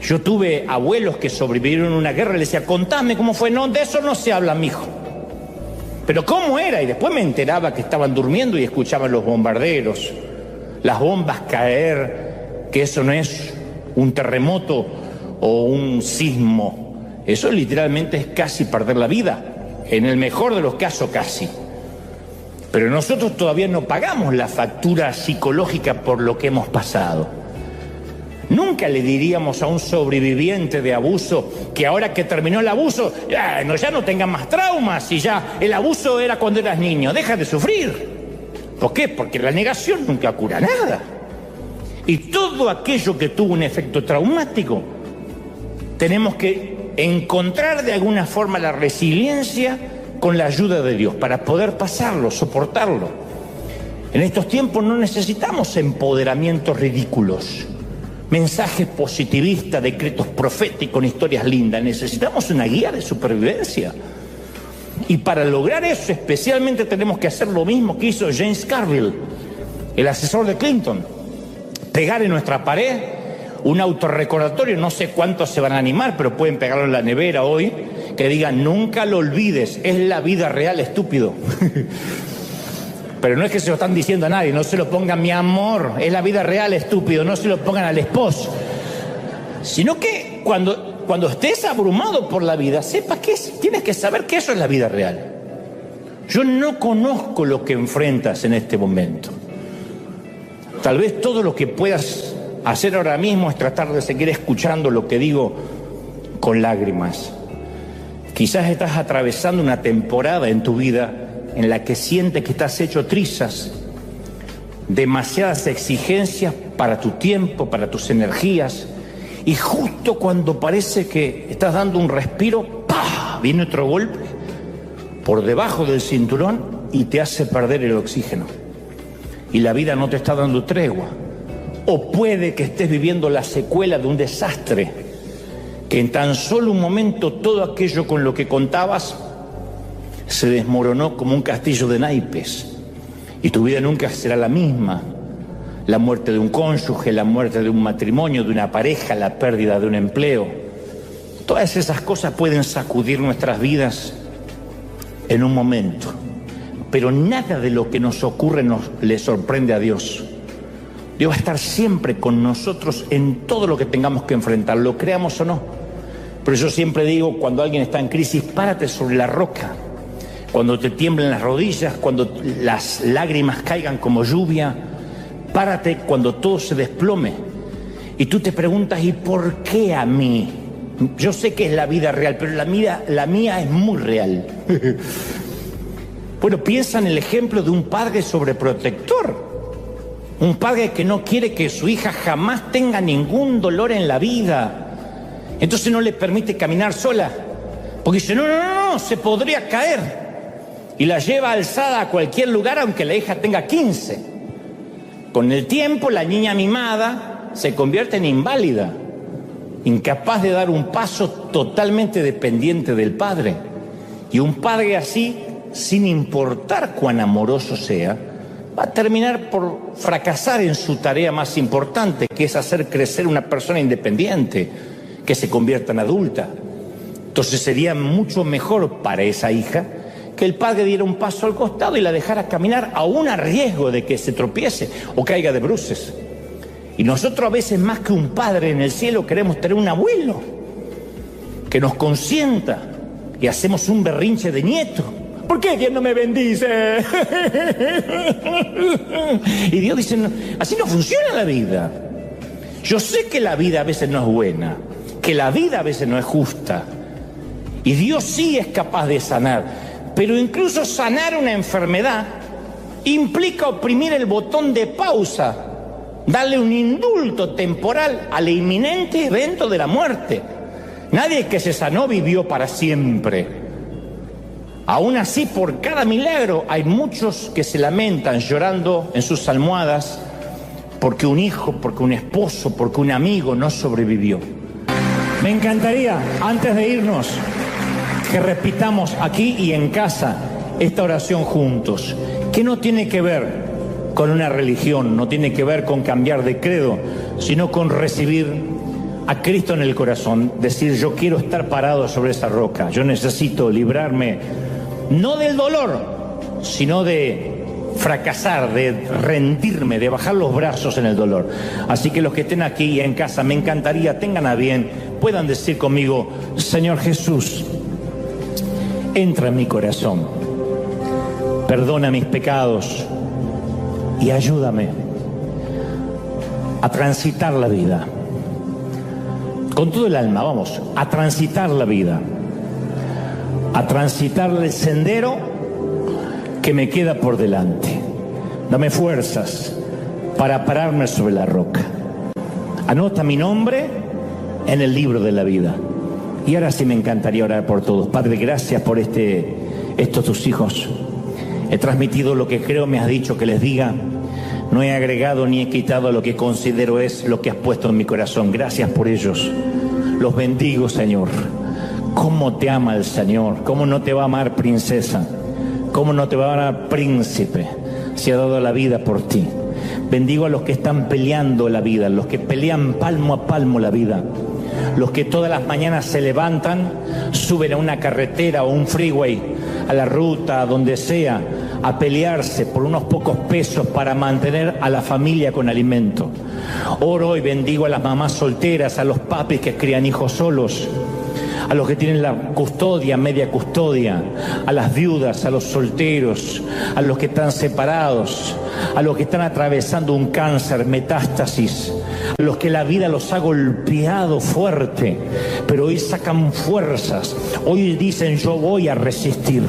Yo tuve abuelos que sobrevivieron a una guerra y les decía, contame cómo fue. No, de eso no se habla, mijo. Pero cómo era, y después me enteraba que estaban durmiendo y escuchaban los bombarderos, las bombas caer, que eso no es un terremoto o un sismo. Eso literalmente es casi perder la vida, en el mejor de los casos casi. Pero nosotros todavía no pagamos la factura psicológica por lo que hemos pasado. Nunca le diríamos a un sobreviviente de abuso que ahora que terminó el abuso, ya no tenga más traumas, y ya el abuso era cuando eras niño, deja de sufrir. ¿Por qué? Porque la negación nunca cura nada. Y todo aquello que tuvo un efecto traumático, tenemos que encontrar de alguna forma la resiliencia con la ayuda de Dios para poder pasarlo, soportarlo. En estos tiempos no necesitamos empoderamientos ridículos, mensajes positivistas, decretos proféticos con historias lindas. Necesitamos una guía de supervivencia. Y para lograr eso especialmente tenemos que hacer lo mismo que hizo James Carville, el asesor de Clinton: pegar en nuestra pared un autorrecordatorio. No sé cuántos se van a animar, pero pueden pegarlo en la nevera hoy, que diga: nunca lo olvides, es la vida real, estúpido. Pero no es que se lo están diciendo a nadie, no se lo pongan mi amor, es la vida real, estúpido, no se lo pongan al esposo. Sino que cuando estés abrumado por la vida, sepas que tienes que saber que eso es la vida real. Yo no conozco lo que enfrentas en este momento. Tal vez todo lo que puedas hacer ahora mismo es tratar de seguir escuchando lo que digo con lágrimas. Quizás estás atravesando una temporada en tu vida en la que sientes que estás hecho trizas, demasiadas exigencias para tu tiempo, para tus energías, y justo cuando parece que estás dando un respiro, ¡pah!, viene otro golpe por debajo del cinturón y te hace perder el oxígeno. Y la vida no te está dando tregua. O puede que estés viviendo la secuela de un desastre, que en tan solo un momento todo aquello con lo que contabas se desmoronó como un castillo de naipes y tu vida nunca será la misma. La muerte de un cónyuge, la muerte de un matrimonio, de una pareja, la pérdida de un empleo. Todas esas cosas pueden sacudir nuestras vidas en un momento, pero nada de lo que nos ocurre le sorprende a Dios. Dios va a estar siempre con nosotros en todo lo que tengamos que enfrentar, lo creamos o no. Pero yo siempre digo, cuando alguien está en crisis, párate sobre la roca. Cuando te tiemblen las rodillas, cuando las lágrimas caigan como lluvia, párate cuando todo se desplome. Y tú te preguntas, ¿y por qué a mí? Yo sé que es la vida real, pero la mía es muy real. Bueno, piensa en el ejemplo de un padre sobreprotector. Un padre que no quiere que su hija jamás tenga ningún dolor en la vida. Entonces no le permite caminar sola. Porque dice, no, se podría caer. Y la lleva alzada a cualquier lugar aunque la hija tenga 15. Con el tiempo la niña mimada se convierte en inválida, incapaz de dar un paso, totalmente dependiente del padre. Y un padre así, sin importar cuán amoroso sea, va a terminar por fracasar en su tarea más importante, que es hacer crecer una persona independiente, que se convierta en adulta. Entonces sería mucho mejor para esa hija que el padre diera un paso al costado y la dejara caminar, aún a riesgo de que se tropiece o caiga de bruces. Y nosotros a veces, más que un padre en el cielo, queremos tener un abuelo que nos consienta, y hacemos un berrinche de nieto. ¿Por qué Dios no me bendice? Y Dios dice, no, así no funciona la vida. Yo sé que la vida a veces no es buena, que la vida a veces no es justa, y Dios sí es capaz de sanar. Pero incluso sanar una enfermedad implica oprimir el botón de pausa, darle un indulto temporal al inminente evento de la muerte. Nadie que se sanó vivió para siempre. Aún así, por cada milagro hay muchos que se lamentan llorando en sus almohadas porque un hijo, porque un esposo, porque un amigo no sobrevivió. Me encantaría, antes de irnos, que repitamos aquí y en casa esta oración juntos, que no tiene que ver con una religión, no tiene que ver con cambiar de credo, sino con recibir a Cristo en el corazón, decir, yo quiero estar parado sobre esa roca, yo necesito librarme, no del dolor, sino de fracasar, de rendirme, de bajar los brazos en el dolor. Así que los que estén aquí y en casa, me encantaría, tengan a bien, puedan decir conmigo, Señor Jesús, entra en mi corazón, perdona mis pecados y ayúdame a transitar la vida. Con todo el alma, vamos, a transitar la vida, a transitar el sendero que me queda por delante. Dame fuerzas para pararme sobre la roca. Anota mi nombre en el libro de la vida. Y ahora sí me encantaría orar por todos. Padre, gracias por estos tus hijos. He transmitido lo que creo me has dicho que les diga. No he agregado ni he quitado lo que considero es lo que has puesto en mi corazón. Gracias por ellos. Los bendigo, Señor. ¿Cómo te ama el Señor? ¿Cómo no te va a amar, princesa? ¿Cómo no te va a amar, príncipe? Se ha dado la vida por ti. Bendigo a los que están peleando la vida, los que pelean palmo a palmo la vida. Los que todas las mañanas se levantan, suben a una carretera o un freeway, a la ruta, a donde sea, a pelearse por unos pocos pesos para mantener a la familia con alimento. Oro y bendigo a las mamás solteras, a los papis que crían hijos solos, a los que tienen la custodia, media custodia, a las viudas, a los solteros, a los que están separados, a los que están atravesando un cáncer, metástasis, a los que la vida los ha golpeado fuerte, pero hoy sacan fuerzas, hoy dicen yo voy a resistir.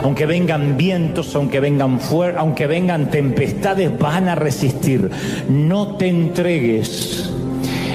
Aunque vengan vientos, aunque vengan tempestades, van a resistir. No te entregues.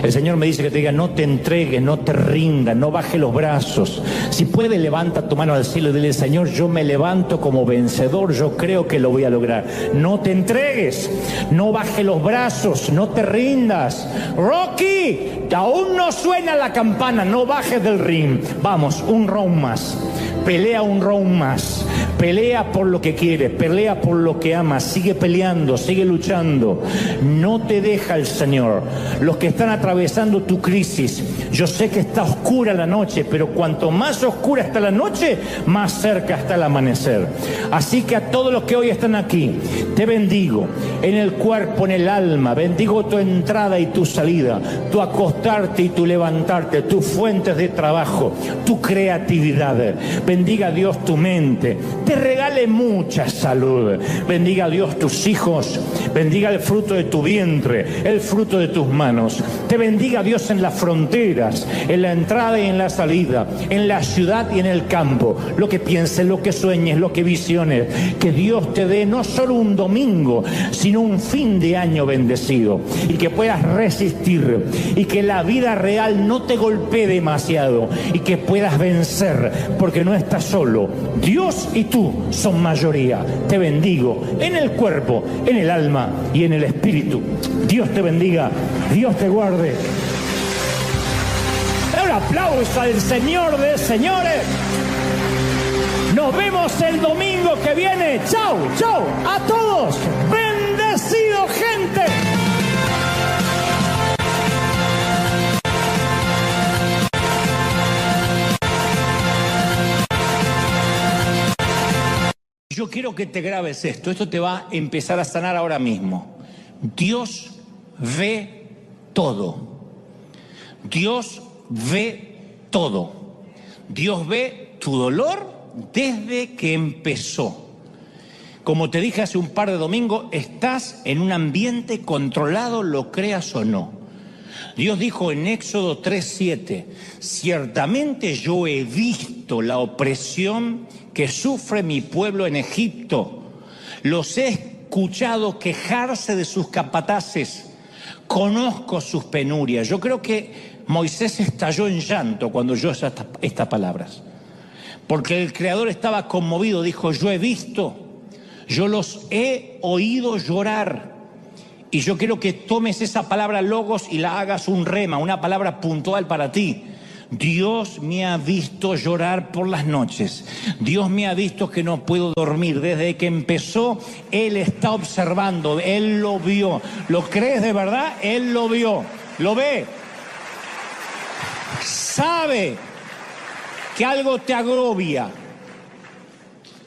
El Señor me dice que te diga, no te entregues, no te rindas, no bajes los brazos. Si puedes, levanta tu mano al cielo y dile, Señor, yo me levanto como vencedor, yo creo que lo voy a lograr. No te entregues, no bajes los brazos, no te rindas. Rocky, aún no suena la campana, no bajes del ring. Vamos, un round más. Pelea un round más, pelea por lo que quieres, pelea por lo que amas, sigue peleando, sigue luchando, no te deja el Señor. Los que están atravesando tu crisis, yo sé que está oscura la noche, pero cuanto más oscura está la noche, más cerca está el amanecer. Así que a todos los que hoy están aquí, te bendigo en el cuerpo, en el alma, bendigo tu entrada y tu salida, tu acostarte y tu levantarte, tus fuentes de trabajo, tu creatividad. Bendiga a Dios tu mente, te regale mucha salud. Bendiga a Dios tus hijos, bendiga el fruto de tu vientre, el fruto de tus manos. Te bendiga a Dios en las fronteras, en la entrada y en la salida, en la ciudad y en el campo. Lo que pienses, lo que sueñes, lo que visiones. Que Dios te dé no solo un domingo, sino un fin de año bendecido. Y que puedas resistir. Y que la vida real no te golpee demasiado. Y que puedas vencer, porque no estás solo. Dios y tú son mayoría. Te bendigo en el cuerpo, en el alma y en el espíritu. Dios te bendiga, Dios te guarde. Un aplauso al Señor de señores. Nos vemos el domingo que viene. Chau, chau a todos. Bendecido, gente. Yo quiero que te grabes esto te va a empezar a sanar ahora mismo. Dios ve todo. Dios ve todo. Dios ve tu dolor desde que empezó. Como te dije hace un par de domingos, estás en un ambiente controlado, lo creas o no. Dios dijo en Éxodo 3:7, ciertamente yo he visto la opresión que sufre mi pueblo en Egipto. Los he escuchado quejarse de sus capataces. Conozco sus penurias. Yo creo que Moisés estalló en llanto cuando oyó estas palabras. Porque el Creador estaba conmovido. Dijo, yo he visto, yo los he oído llorar. Y yo quiero que tomes esa palabra logos y la hagas un rema, una palabra puntual para ti. Dios me ha visto llorar por las noches. Dios me ha visto que no puedo dormir. Desde que empezó, Él está observando. Él lo vio. ¿Lo crees de verdad? Él lo vio. Lo ve. Sabe que algo te agobia.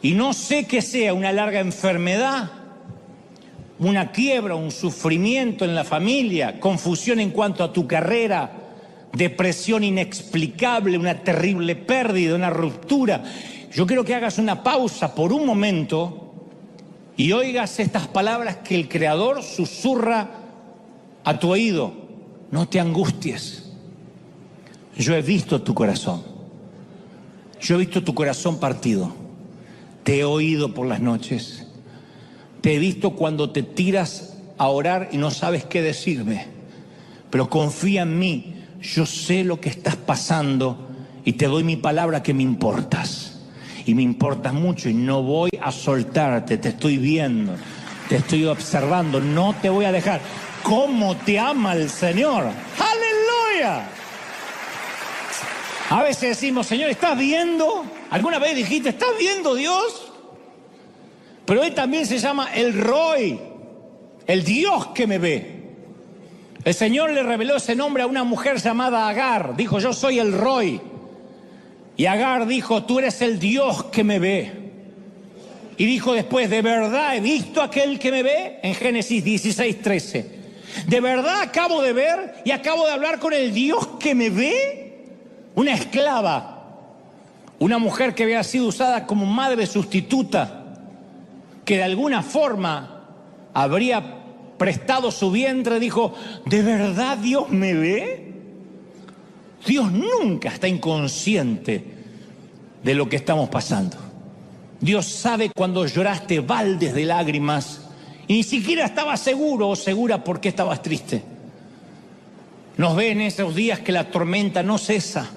Y no sé qué sea, una larga enfermedad, una quiebra, un sufrimiento en la familia, confusión en cuanto a tu carrera, depresión inexplicable, una terrible pérdida, una ruptura. Yo quiero que hagas una pausa por un momento y oigas estas palabras que el Creador susurra a tu oído. No te angusties. Yo he visto tu corazón. Yo he visto tu corazón partido. Te he oído por las noches. Te he visto cuando te tiras a orar y no sabes qué decirme. Pero confía en mí. Yo sé lo que estás pasando y te doy mi palabra que me importas. Y me importas mucho y no voy a soltarte. Te estoy viendo, te estoy observando. No te voy a dejar. ¿Cómo te ama el Señor? ¡Aleluya! A veces decimos, Señor, ¿estás viendo? ¿Alguna vez dijiste, ¿estás viendo, Dios? Pero Él también se llama el Roy, el Dios que me ve. El Señor le reveló ese nombre a una mujer llamada Agar. Dijo, yo soy el Roy. Y Agar dijo, tú eres el Dios que me ve. Y dijo después, de verdad he visto a aquel que me ve, en Génesis 16:13. De verdad acabo de ver y acabo de hablar con el Dios que me ve. Una esclava, una mujer que había sido usada como madre sustituta, que de alguna forma habría prestado su vientre, dijo, ¿de verdad Dios me ve? Dios nunca está inconsciente de lo que estamos pasando. Dios sabe cuando lloraste baldes de lágrimas y ni siquiera estabas seguro o segura por qué estabas triste. Nos ve en esos días que la tormenta no cesa.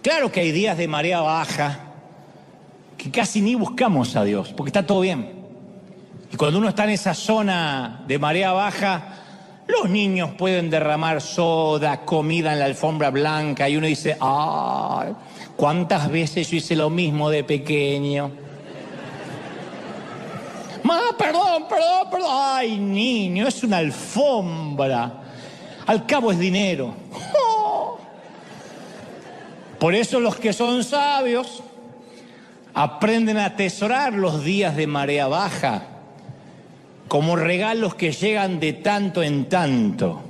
Claro que hay días de marea baja que casi ni buscamos a Dios porque está todo bien. Y cuando uno está en esa zona de marea baja, los niños pueden derramar soda, comida en la alfombra blanca y uno dice, ¡ay! ¿Cuántas veces yo hice lo mismo de pequeño? Perdón. Ay, niño, es una alfombra. Al cabo es dinero. ¡Oh! Por eso los que son sabios aprenden a atesorar los días de marea baja como regalos que llegan de tanto en tanto.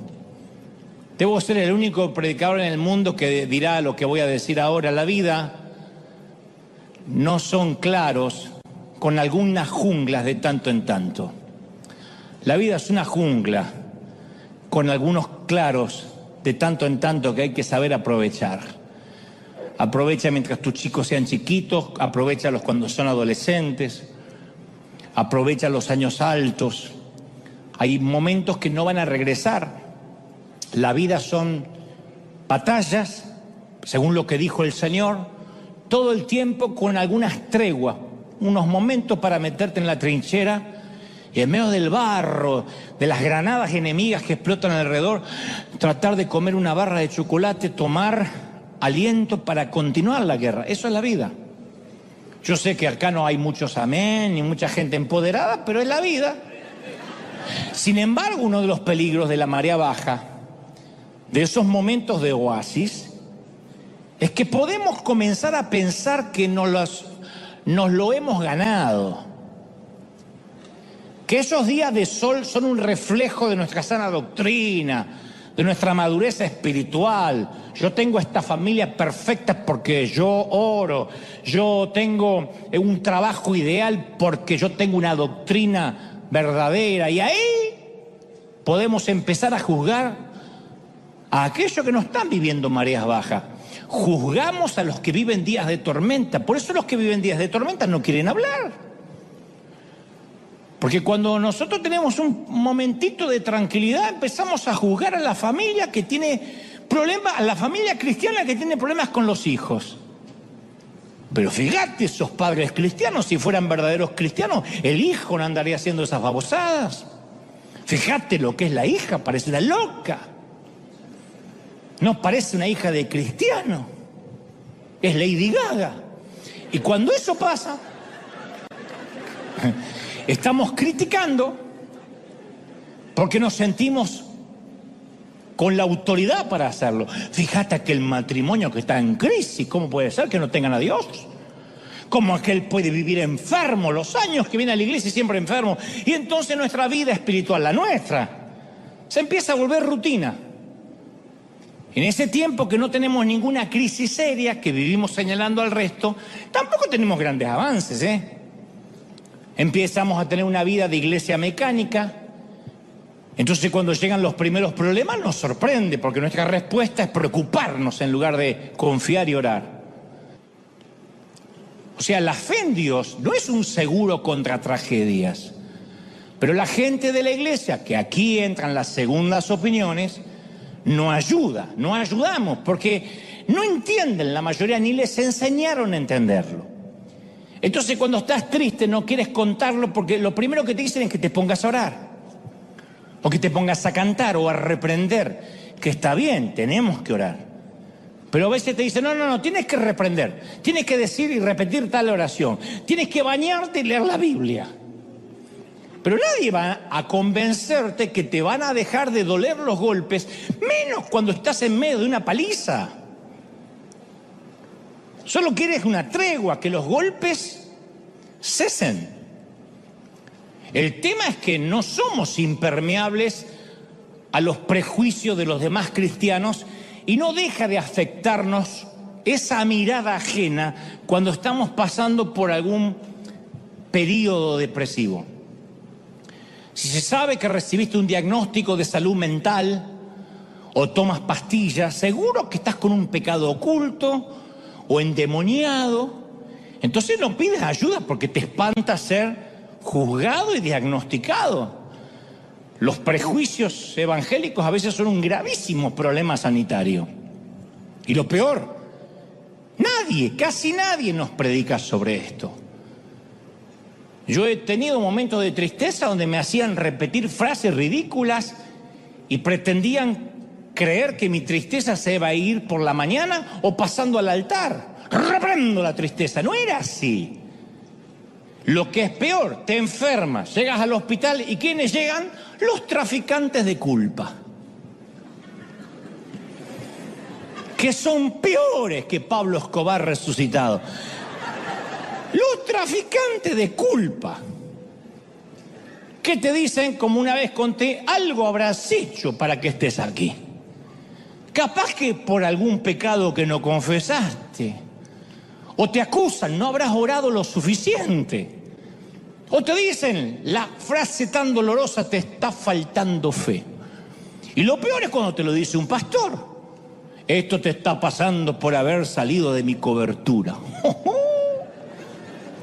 Debo ser el único predicador en el mundo que dirá lo que voy a decir ahora. La vida no son claros con algunas junglas de tanto en tanto. La vida es una jungla con algunos claros de tanto en tanto que hay que saber aprovechar. Aprovecha mientras tus chicos sean chiquitos, aprovéchalos cuando son adolescentes, aprovecha los años altos. Hay momentos que no van a regresar. La vida son batallas, según lo que dijo el Señor, todo el tiempo con algunas treguas, unos momentos para meterte en la trinchera y en medio del barro, de las granadas enemigas que explotan alrededor, tratar de comer una barra de chocolate, tomar aliento para continuar la guerra. Eso es la vida. Yo sé que acá no hay muchos amén ni mucha gente empoderada, pero es la vida. Sin embargo, uno de los peligros de la marea baja, de esos momentos de oasis, es que podemos comenzar a pensar que nos lo hemos ganado. Que esos días de sol son un reflejo de nuestra sana doctrina, de nuestra madurez espiritual. Yo tengo esta familia perfecta porque yo oro. Yo tengo un trabajo ideal porque yo tengo una doctrina verdadera. Y ahí podemos empezar a juzgar a aquellos que no están viviendo mareas bajas. Juzgamos a los que viven días de tormenta. Por eso los que viven días de tormenta no quieren hablar. Porque cuando nosotros tenemos un momentito de tranquilidad, empezamos a juzgar a la familia que tiene problemas, a la familia cristiana que tiene problemas con los hijos. Pero fíjate, esos padres cristianos, si fueran verdaderos cristianos, el hijo no andaría haciendo esas babosadas. Fíjate lo que es la hija, parece una loca. No parece una hija de cristiano. Es Lady Gaga. Y cuando eso pasa, estamos criticando porque nos sentimos con la autoridad para hacerlo. Fíjate aquel matrimonio que está en crisis. ¿Cómo puede ser que no tengan a Dios? ¿Cómo aquel puede vivir enfermo los años que viene a la iglesia y siempre enfermo? Y entonces nuestra vida espiritual, la nuestra, se empieza a volver rutina. En ese tiempo que no tenemos ninguna crisis seria, que vivimos señalando al resto, tampoco tenemos grandes avances, Empezamos a tener una vida de iglesia mecánica. Entonces cuando llegan los primeros problemas nos sorprende, porque nuestra respuesta es preocuparnos en lugar de confiar y orar. O sea, la fe en Dios no es un seguro contra tragedias. Pero la gente de la iglesia, que aquí entran las segundas opiniones, no ayudamos, porque no entienden la mayoría, ni les enseñaron a entenderlo. Entonces cuando estás triste no quieres contarlo porque lo primero que te dicen es que te pongas a orar, o que te pongas a cantar o a reprender, que está bien, tenemos que orar. Pero a veces te dicen, no, tienes que reprender, tienes que decir y repetir tal oración, tienes que bañarte y leer la Biblia. Pero nadie va a convencerte que te van a dejar de doler los golpes, menos cuando estás en medio de una paliza. Solo quieres una tregua, que los golpes cesen. El tema es que no somos impermeables a los prejuicios de los demás cristianos y no deja de afectarnos esa mirada ajena cuando estamos pasando por algún periodo depresivo. Si se sabe que recibiste un diagnóstico de salud mental o tomas pastillas, seguro que estás con un pecado oculto o endemoniado. Entonces no pides ayuda porque te espanta ser juzgado y diagnosticado. Los prejuicios evangélicos a veces son un gravísimo problema sanitario. Y lo peor, casi nadie nos predica sobre esto. Yo he tenido momentos de tristeza donde me hacían repetir frases ridículas y pretendían creer que mi tristeza se iba a ir por la mañana o pasando al altar. Reprendo la tristeza. No era así. Lo que es peor, te enfermas, llegas al hospital y ¿quiénes llegan? Los traficantes de culpa. Que son peores que Pablo Escobar resucitado. Los traficantes de culpa. Que te dicen, como una vez conté, algo habrás hecho para que estés aquí. Capaz que por algún pecado que no confesaste. O te acusan, no habrás orado lo suficiente. O te dicen la frase tan dolorosa, te está faltando fe. Y lo peor es cuando te lo dice un pastor. Esto te está pasando por haber salido de mi cobertura.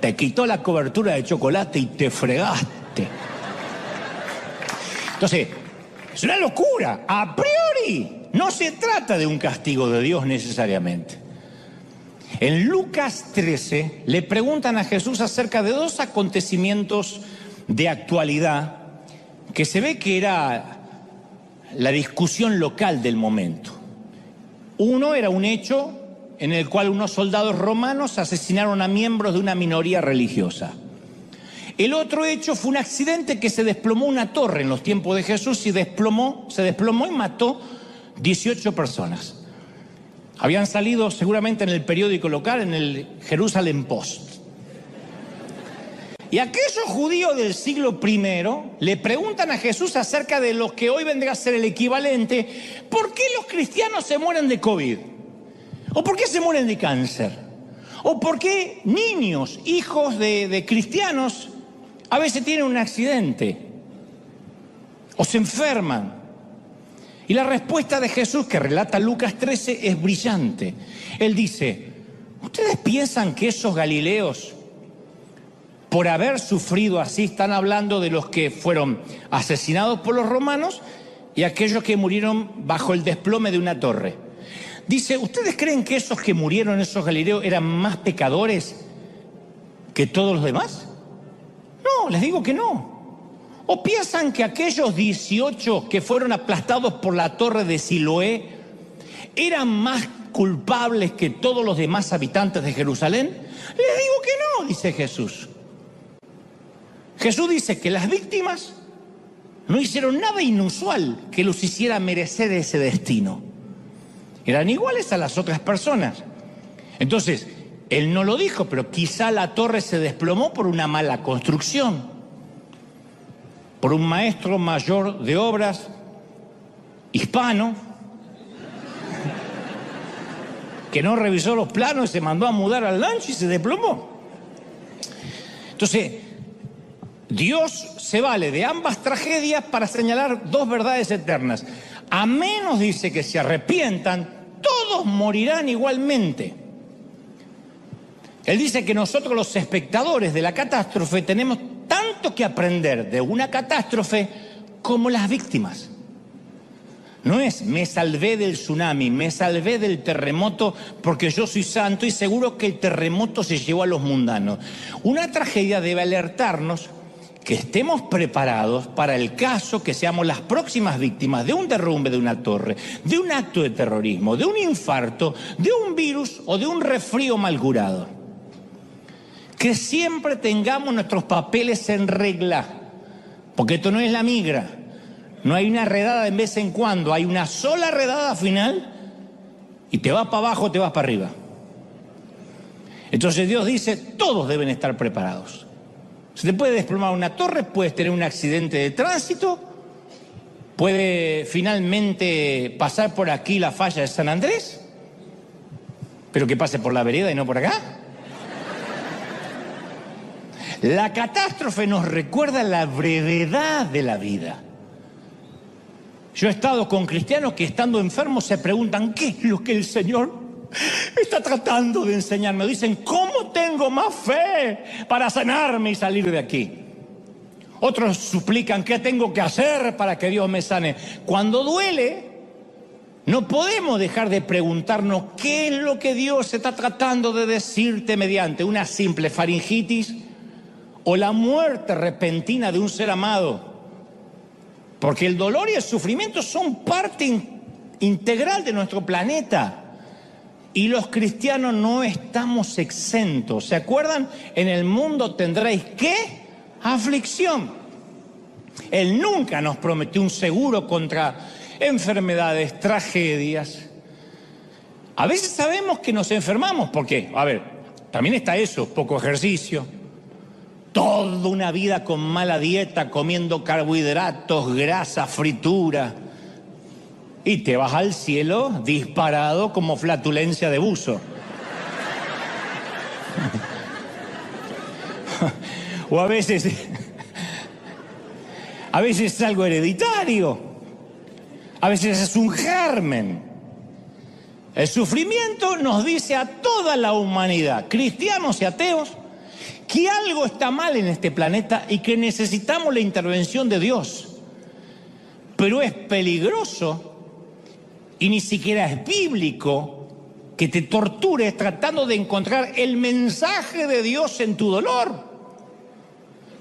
Te quitó la cobertura de chocolate y te fregaste. Entonces, es una locura. A priori, no se trata de un castigo de Dios necesariamente. En Lucas 13 le preguntan a Jesús acerca de dos acontecimientos de actualidad que se ve que era la discusión local del momento. Uno era un hecho en el cual unos soldados romanos asesinaron a miembros de una minoría religiosa. El otro hecho fue un accidente que se desplomó una torre en los tiempos de Jesús y se desplomó y mató 18 personas. Habían salido seguramente en el periódico local, en el Jerusalem Post. Y aquellos judíos del siglo I le preguntan a Jesús acerca de lo que hoy vendría a ser el equivalente. ¿Por qué los cristianos se mueren de COVID? ¿O por qué se mueren de cáncer? ¿O por qué niños, hijos de cristianos, a veces tienen un accidente? ¿O se enferman? Y la respuesta de Jesús que relata Lucas 13 es brillante. Él dice, ¿ustedes piensan que esos galileos, por haber sufrido así, están hablando de los que fueron asesinados por los romanos y aquellos que murieron bajo el desplome de una torre? Dice, ¿ustedes creen que esos que murieron, esos galileos, eran más pecadores que todos los demás? No, les digo que no. ¿O piensan que aquellos 18 que fueron aplastados por la torre de Siloé eran más culpables que todos los demás habitantes de Jerusalén? Les digo que no, dice Jesús. Jesús dice que las víctimas no hicieron nada inusual que los hiciera merecer ese destino. Eran iguales a las otras personas. Entonces, él no lo dijo, pero quizá la torre se desplomó por una mala construcción, por un maestro mayor de obras hispano que no revisó los planos y se mandó a mudar al rancho y se desplomó. Entonces, Dios se vale de ambas tragedias para señalar dos verdades eternas. A menos, dice, que se arrepientan, todos morirán igualmente. Él dice que nosotros los espectadores de la catástrofe tenemos tanto que aprender de una catástrofe como las víctimas. No es me salvé del tsunami, me salvé del terremoto porque yo soy santo y seguro que el terremoto se llevó a los mundanos. Una tragedia debe alertarnos que estemos preparados para el caso que seamos las próximas víctimas de un derrumbe de una torre, de un acto de terrorismo, de un infarto, de un virus o de un resfrío mal curado. Que siempre tengamos nuestros papeles en regla, porque esto no es la migra. No hay una redada de vez en cuando, hay una sola redada final y te vas para abajo, te vas para arriba. Entonces Dios dice, todos deben estar preparados. Se te puede desplomar una torre, puedes tener un accidente de tránsito, puede finalmente pasar por aquí la falla de San Andrés, pero que pase por la vereda y no por acá. La catástrofe nos recuerda la brevedad de la vida. Yo he estado con cristianos que estando enfermos se preguntan, ¿qué es lo que el Señor está tratando de enseñarme? Dicen, ¿cómo tengo más fe para sanarme y salir de aquí? Otros suplican, ¿qué tengo que hacer para que Dios me sane? Cuando duele, no podemos dejar de preguntarnos qué es lo que Dios está tratando de decirte mediante una simple faringitis o la muerte repentina de un ser amado. Porque el dolor y el sufrimiento son parte integral de nuestro planeta. Y los cristianos no estamos exentos. ¿Se acuerdan? En el mundo tendréis ¿qué? Aflicción. Él nunca nos prometió un seguro contra enfermedades, tragedias. A veces sabemos que nos enfermamos. ¿Por qué? A ver, también está eso, poco ejercicio. Toda una vida con mala dieta, comiendo carbohidratos, grasa, fritura. Y te vas al cielo disparado como flatulencia de buzo. O a veces es algo hereditario. A veces es un germen. El sufrimiento nos dice a toda la humanidad, cristianos y ateos, que algo está mal en este planeta y que necesitamos la intervención de Dios. Pero es peligroso y ni siquiera es bíblico que te tortures tratando de encontrar el mensaje de Dios en tu dolor.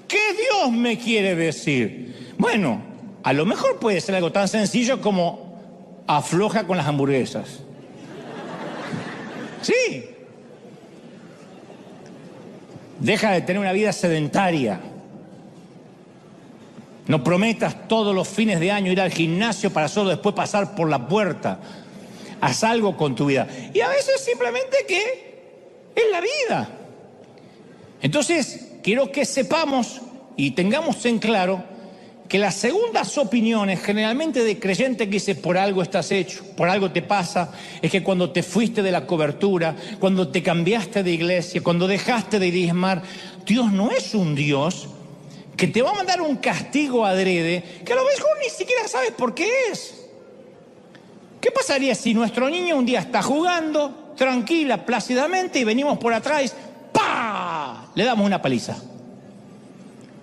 ¿Qué Dios me quiere decir? Bueno, a lo mejor puede ser algo tan sencillo como afloja con las hamburguesas. Sí. Deja de tener una vida sedentaria. No prometas todos los fines de año ir al gimnasio para solo después pasar por la puerta. Haz algo con tu vida. Y a veces simplemente que es la vida. Entonces, quiero que sepamos y tengamos en claro que las segundas opiniones, generalmente de creyente que dice por algo estás hecho, por algo te pasa, es que cuando te fuiste de la cobertura, cuando te cambiaste de iglesia, cuando dejaste de diezmar, Dios no es un Dios que te va a mandar un castigo adrede, que a lo mejor ni siquiera sabes por qué es. ¿Qué pasaría si nuestro niño un día está jugando, tranquila, plácidamente, y venimos por atrás, ¡pah!, le damos una paliza?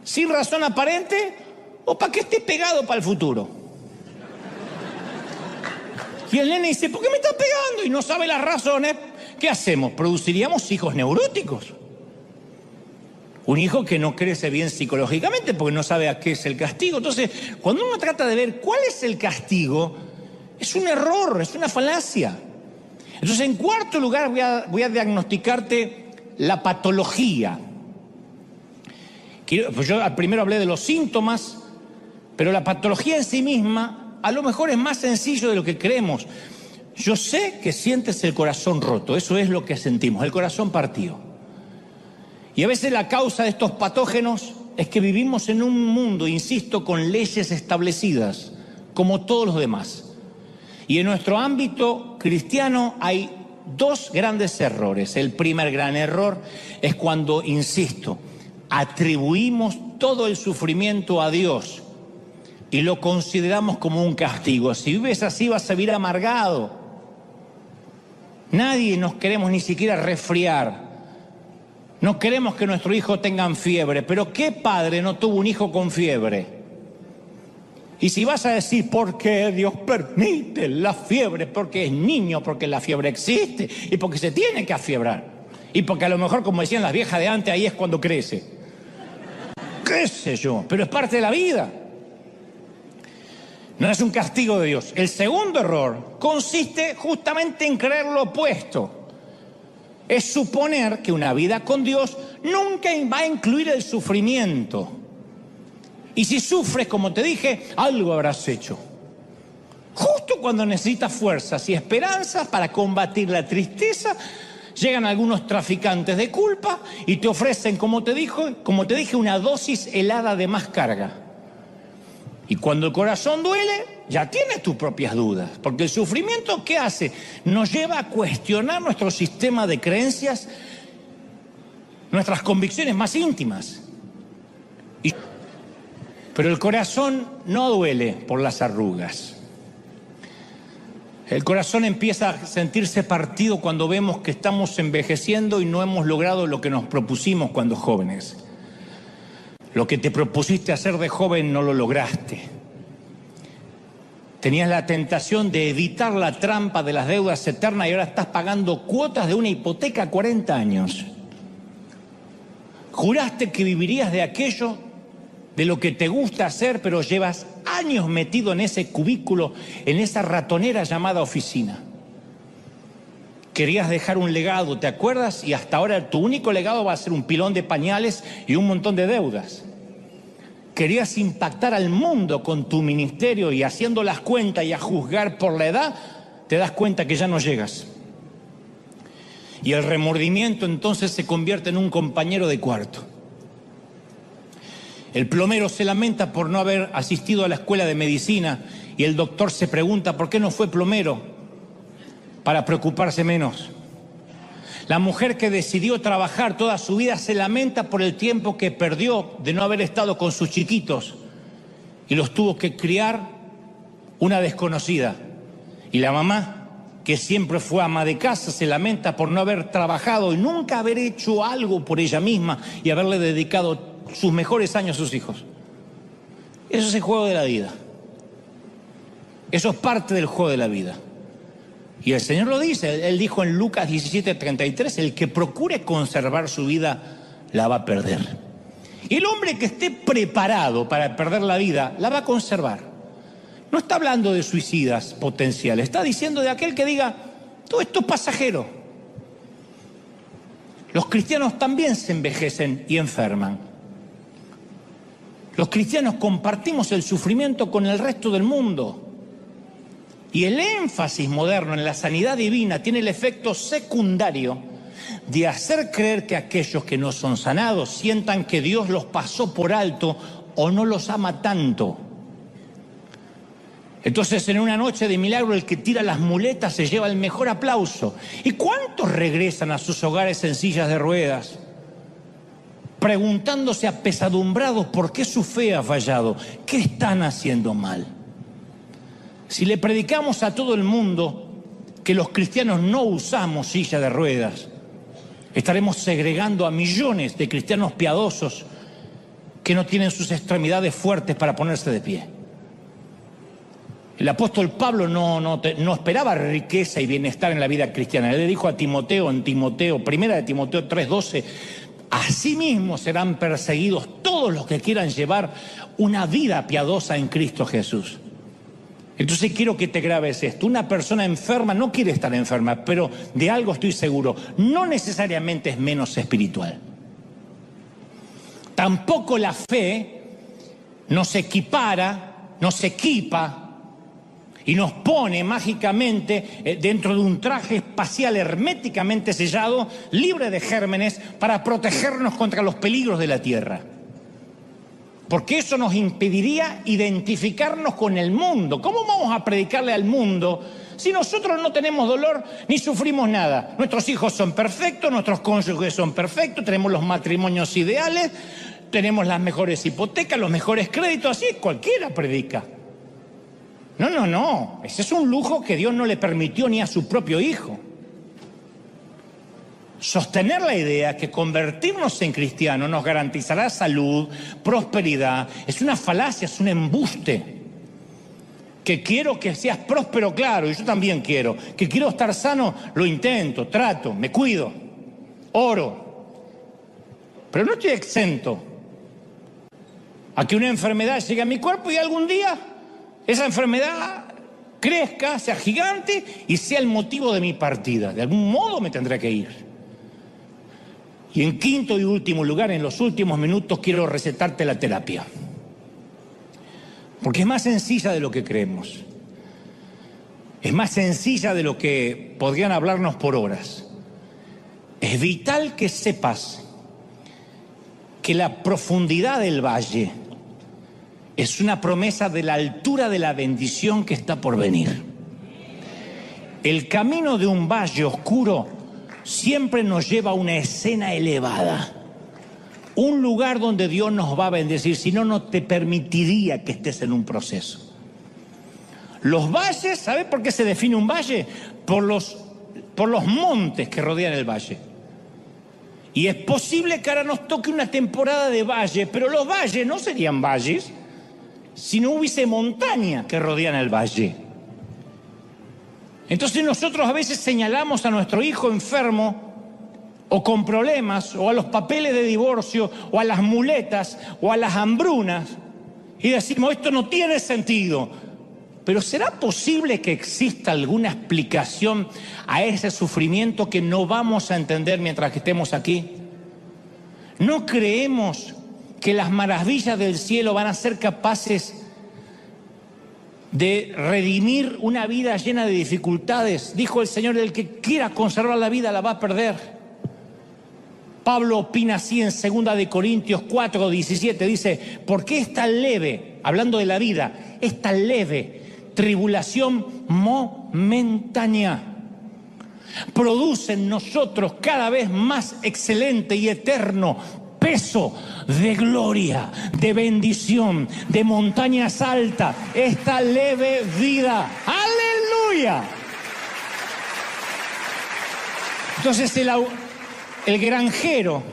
Sin razón aparente, o para que esté pegado para el futuro. Y el nene dice, ¿por qué me estás pegando? Y no sabe las razones. ¿Qué hacemos? Produciríamos hijos neuróticos. Un hijo que no crece bien psicológicamente porque no sabe a qué es el castigo. Entonces, cuando uno trata de ver cuál es el castigo, es un error, es una falacia. Entonces, en cuarto lugar, voy a diagnosticarte la patología. Pues yo primero hablé de los síntomas, pero la patología en sí misma a lo mejor es más sencillo de lo que creemos. Yo sé que sientes el corazón roto, eso es lo que sentimos, el corazón partido. Y a veces la causa de estos patógenos es que vivimos en un mundo, insisto, con leyes establecidas, como todos los demás. Y en nuestro ámbito cristiano hay dos grandes errores. El primer gran error es cuando, insisto, atribuimos todo el sufrimiento a Dios y lo consideramos como un castigo. Si vives así vas a vivir amargado. Nadie nos queremos ni siquiera resfriar. No queremos que nuestro hijo tenga fiebre. Pero ¿qué padre no tuvo un hijo con fiebre? Y si vas a decir, ¿por qué Dios permite la fiebre? Porque es niño, porque la fiebre existe y porque se tiene que afiebrar. Y porque a lo mejor, como decían las viejas de antes, ahí es cuando crece. ¿Qué sé yo? Pero es parte de la vida. No es un castigo de Dios. El segundo error consiste justamente en creer lo opuesto. Es suponer que una vida con Dios nunca va a incluir el sufrimiento. Y si sufres, como te dije, algo habrás hecho. Justo cuando necesitas fuerzas y esperanzas para combatir la tristeza Llegan algunos traficantes de culpa y te ofrecen, como te dije, una dosis helada de más carga. Y cuando el corazón duele, ya tienes tus propias dudas. Porque el sufrimiento, ¿qué hace? Nos lleva a cuestionar nuestro sistema de creencias, nuestras convicciones más íntimas. Pero el corazón no duele por las arrugas. El corazón empieza a sentirse partido cuando vemos que estamos envejeciendo y no hemos logrado lo que nos propusimos cuando jóvenes. Lo que te propusiste hacer de joven no lo lograste. Tenías la tentación de evitar la trampa de las deudas eternas y ahora estás pagando cuotas de una hipoteca a 40 años. Juraste que vivirías de aquello de lo que te gusta hacer, pero llevas años metido en ese cubículo, en esa ratonera llamada oficina. Querías dejar un legado, ¿te acuerdas? Y hasta ahora tu único legado va a ser un pilón de pañales y un montón de deudas. Querías impactar al mundo con tu ministerio y haciendo las cuentas y a juzgar por la edad, te das cuenta que ya no llegas. Y el remordimiento entonces se convierte en un compañero de cuarto. El plomero se lamenta por no haber asistido a la escuela de medicina y el doctor se pregunta por qué no fue plomero, para preocuparse menos. La mujer que decidió trabajar toda su vida se lamenta por el tiempo que perdió de no haber estado con sus chiquitos y los tuvo que criar una desconocida. Y la mamá, que siempre fue ama de casa, se lamenta por no haber trabajado y nunca haber hecho algo por ella misma y haberle dedicado sus mejores años a sus hijos. Eso es el juego de la vida. Eso es parte del juego de la vida. Y el Señor lo dice, Él dijo en Lucas 17:33, el que procure conservar su vida, la va a perder. Y el hombre que esté preparado para perder la vida, la va a conservar. No está hablando de suicidas potenciales, está diciendo de aquel que diga, todo esto es pasajero. Los cristianos también se envejecen y enferman. Los cristianos compartimos el sufrimiento con el resto del mundo. Y el énfasis moderno en la sanidad divina tiene el efecto secundario de hacer creer que aquellos que no son sanados sientan que Dios los pasó por alto o no los ama tanto. Entonces, en una noche de milagro, el que tira las muletas se lleva el mejor aplauso. ¿Y cuántos regresan a sus hogares en sillas de ruedas? Preguntándose apesadumbrados por qué su fe ha fallado, qué están haciendo mal. Si le predicamos a todo el mundo que los cristianos no usamos silla de ruedas, estaremos segregando a millones de cristianos piadosos que no tienen sus extremidades fuertes para ponerse de pie. El apóstol Pablo no esperaba riqueza y bienestar en la vida cristiana. Él le dijo a Timoteo en primera de Timoteo 3:12, asimismo serán perseguidos todos los que quieran llevar una vida piadosa en Cristo Jesús. Entonces quiero que te grabes esto. Una persona enferma no quiere estar enferma, pero de algo estoy seguro, no necesariamente es menos espiritual. Tampoco la fe nos equipara, nos equipa y nos pone mágicamente dentro de un traje espacial herméticamente sellado, libre de gérmenes, para protegernos contra los peligros de la tierra. Porque eso nos impediría identificarnos con el mundo. ¿Cómo vamos a predicarle al mundo si nosotros no tenemos dolor ni sufrimos nada? Nuestros hijos son perfectos, nuestros cónyuges son perfectos, tenemos los matrimonios ideales, tenemos las mejores hipotecas, los mejores créditos, así cualquiera predica. No, ese es un lujo que Dios no le permitió ni a su propio hijo. Sostener la idea que convertirnos en cristianos nos garantizará salud, prosperidad, es una falacia, es un embuste. Que quiero que seas próspero, claro, y yo también quiero. Que quiero estar sano, lo intento, trato, me cuido, oro. Pero no estoy exento a que una enfermedad llegue a mi cuerpo y algún día esa enfermedad crezca, sea gigante y sea el motivo de mi partida. De algún modo me tendré que ir. Y en quinto y último lugar, en los últimos minutos, quiero recetarte la terapia. Porque es más sencilla de lo que creemos. Es más sencilla de lo que podrían hablarnos por horas. Es vital que sepas que la profundidad del valle es una promesa de la altura de la bendición que está por venir. El camino de un valle oscuro siempre nos lleva a una escena elevada, un lugar donde Dios nos va a bendecir, si no, no te permitiría que estés en un proceso. Los valles, ¿sabes por qué se define un valle? Por los montes que rodean el valle. Y es posible que ahora nos toque una temporada de valle, pero los valles no serían valles si no hubiese montaña que rodean el valle. Entonces nosotros a veces señalamos a nuestro hijo enfermo o con problemas, o a los papeles de divorcio, o a las muletas, o a las hambrunas, y decimos, esto no tiene sentido. Pero ¿será posible que exista alguna explicación a ese sufrimiento que no vamos a entender mientras que estemos aquí? ¿No creemos que las maravillas del cielo van a ser capaces de redimir una vida llena de dificultades? Dijo el Señor, el que quiera conservar la vida la va a perder. Pablo opina así en 2 de Corintios 4:17, dice, ¿por qué esta leve, hablando de la vida, esta leve tribulación momentánea produce en nosotros cada vez más excelente y eterno peso de gloria, de bendición, de montañas altas, esta leve vida? ¡Aleluya! Entonces el granjero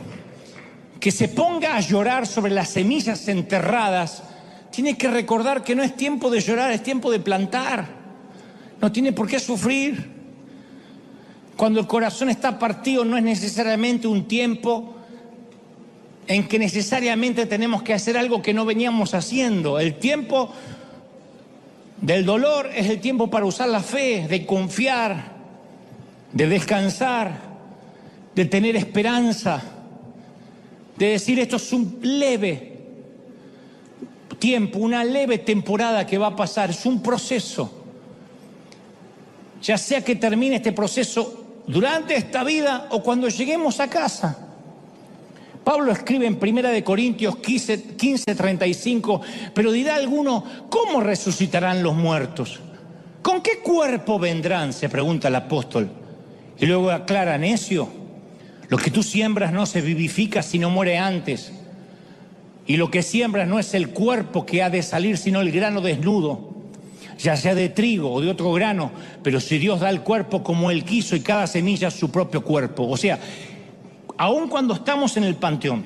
que se ponga a llorar sobre las semillas enterradas tiene que recordar que no es tiempo de llorar, es tiempo de plantar. No tiene por qué sufrir. Cuando el corazón está partido no es necesariamente un tiempo en que necesariamente tenemos que hacer algo que no veníamos haciendo. El tiempo del dolor es el tiempo para usar la fe, de confiar, de descansar, de tener esperanza, de decir esto es un leve tiempo, una leve temporada que va a pasar, es un proceso. Ya sea que termine este proceso durante esta vida o cuando lleguemos a casa. Pablo escribe en 1 de Corintios 15:35, pero dirá alguno, ¿cómo resucitarán los muertos? ¿Con qué cuerpo vendrán?, se pregunta el apóstol. Y luego aclara, necio, lo que tú siembras no se vivifica sino muere antes. Y lo que siembras no es el cuerpo que ha de salir, sino el grano desnudo, ya sea de trigo o de otro grano, pero si Dios da el cuerpo como Él quiso y cada semilla su propio cuerpo. O sea, aun cuando estamos en el panteón,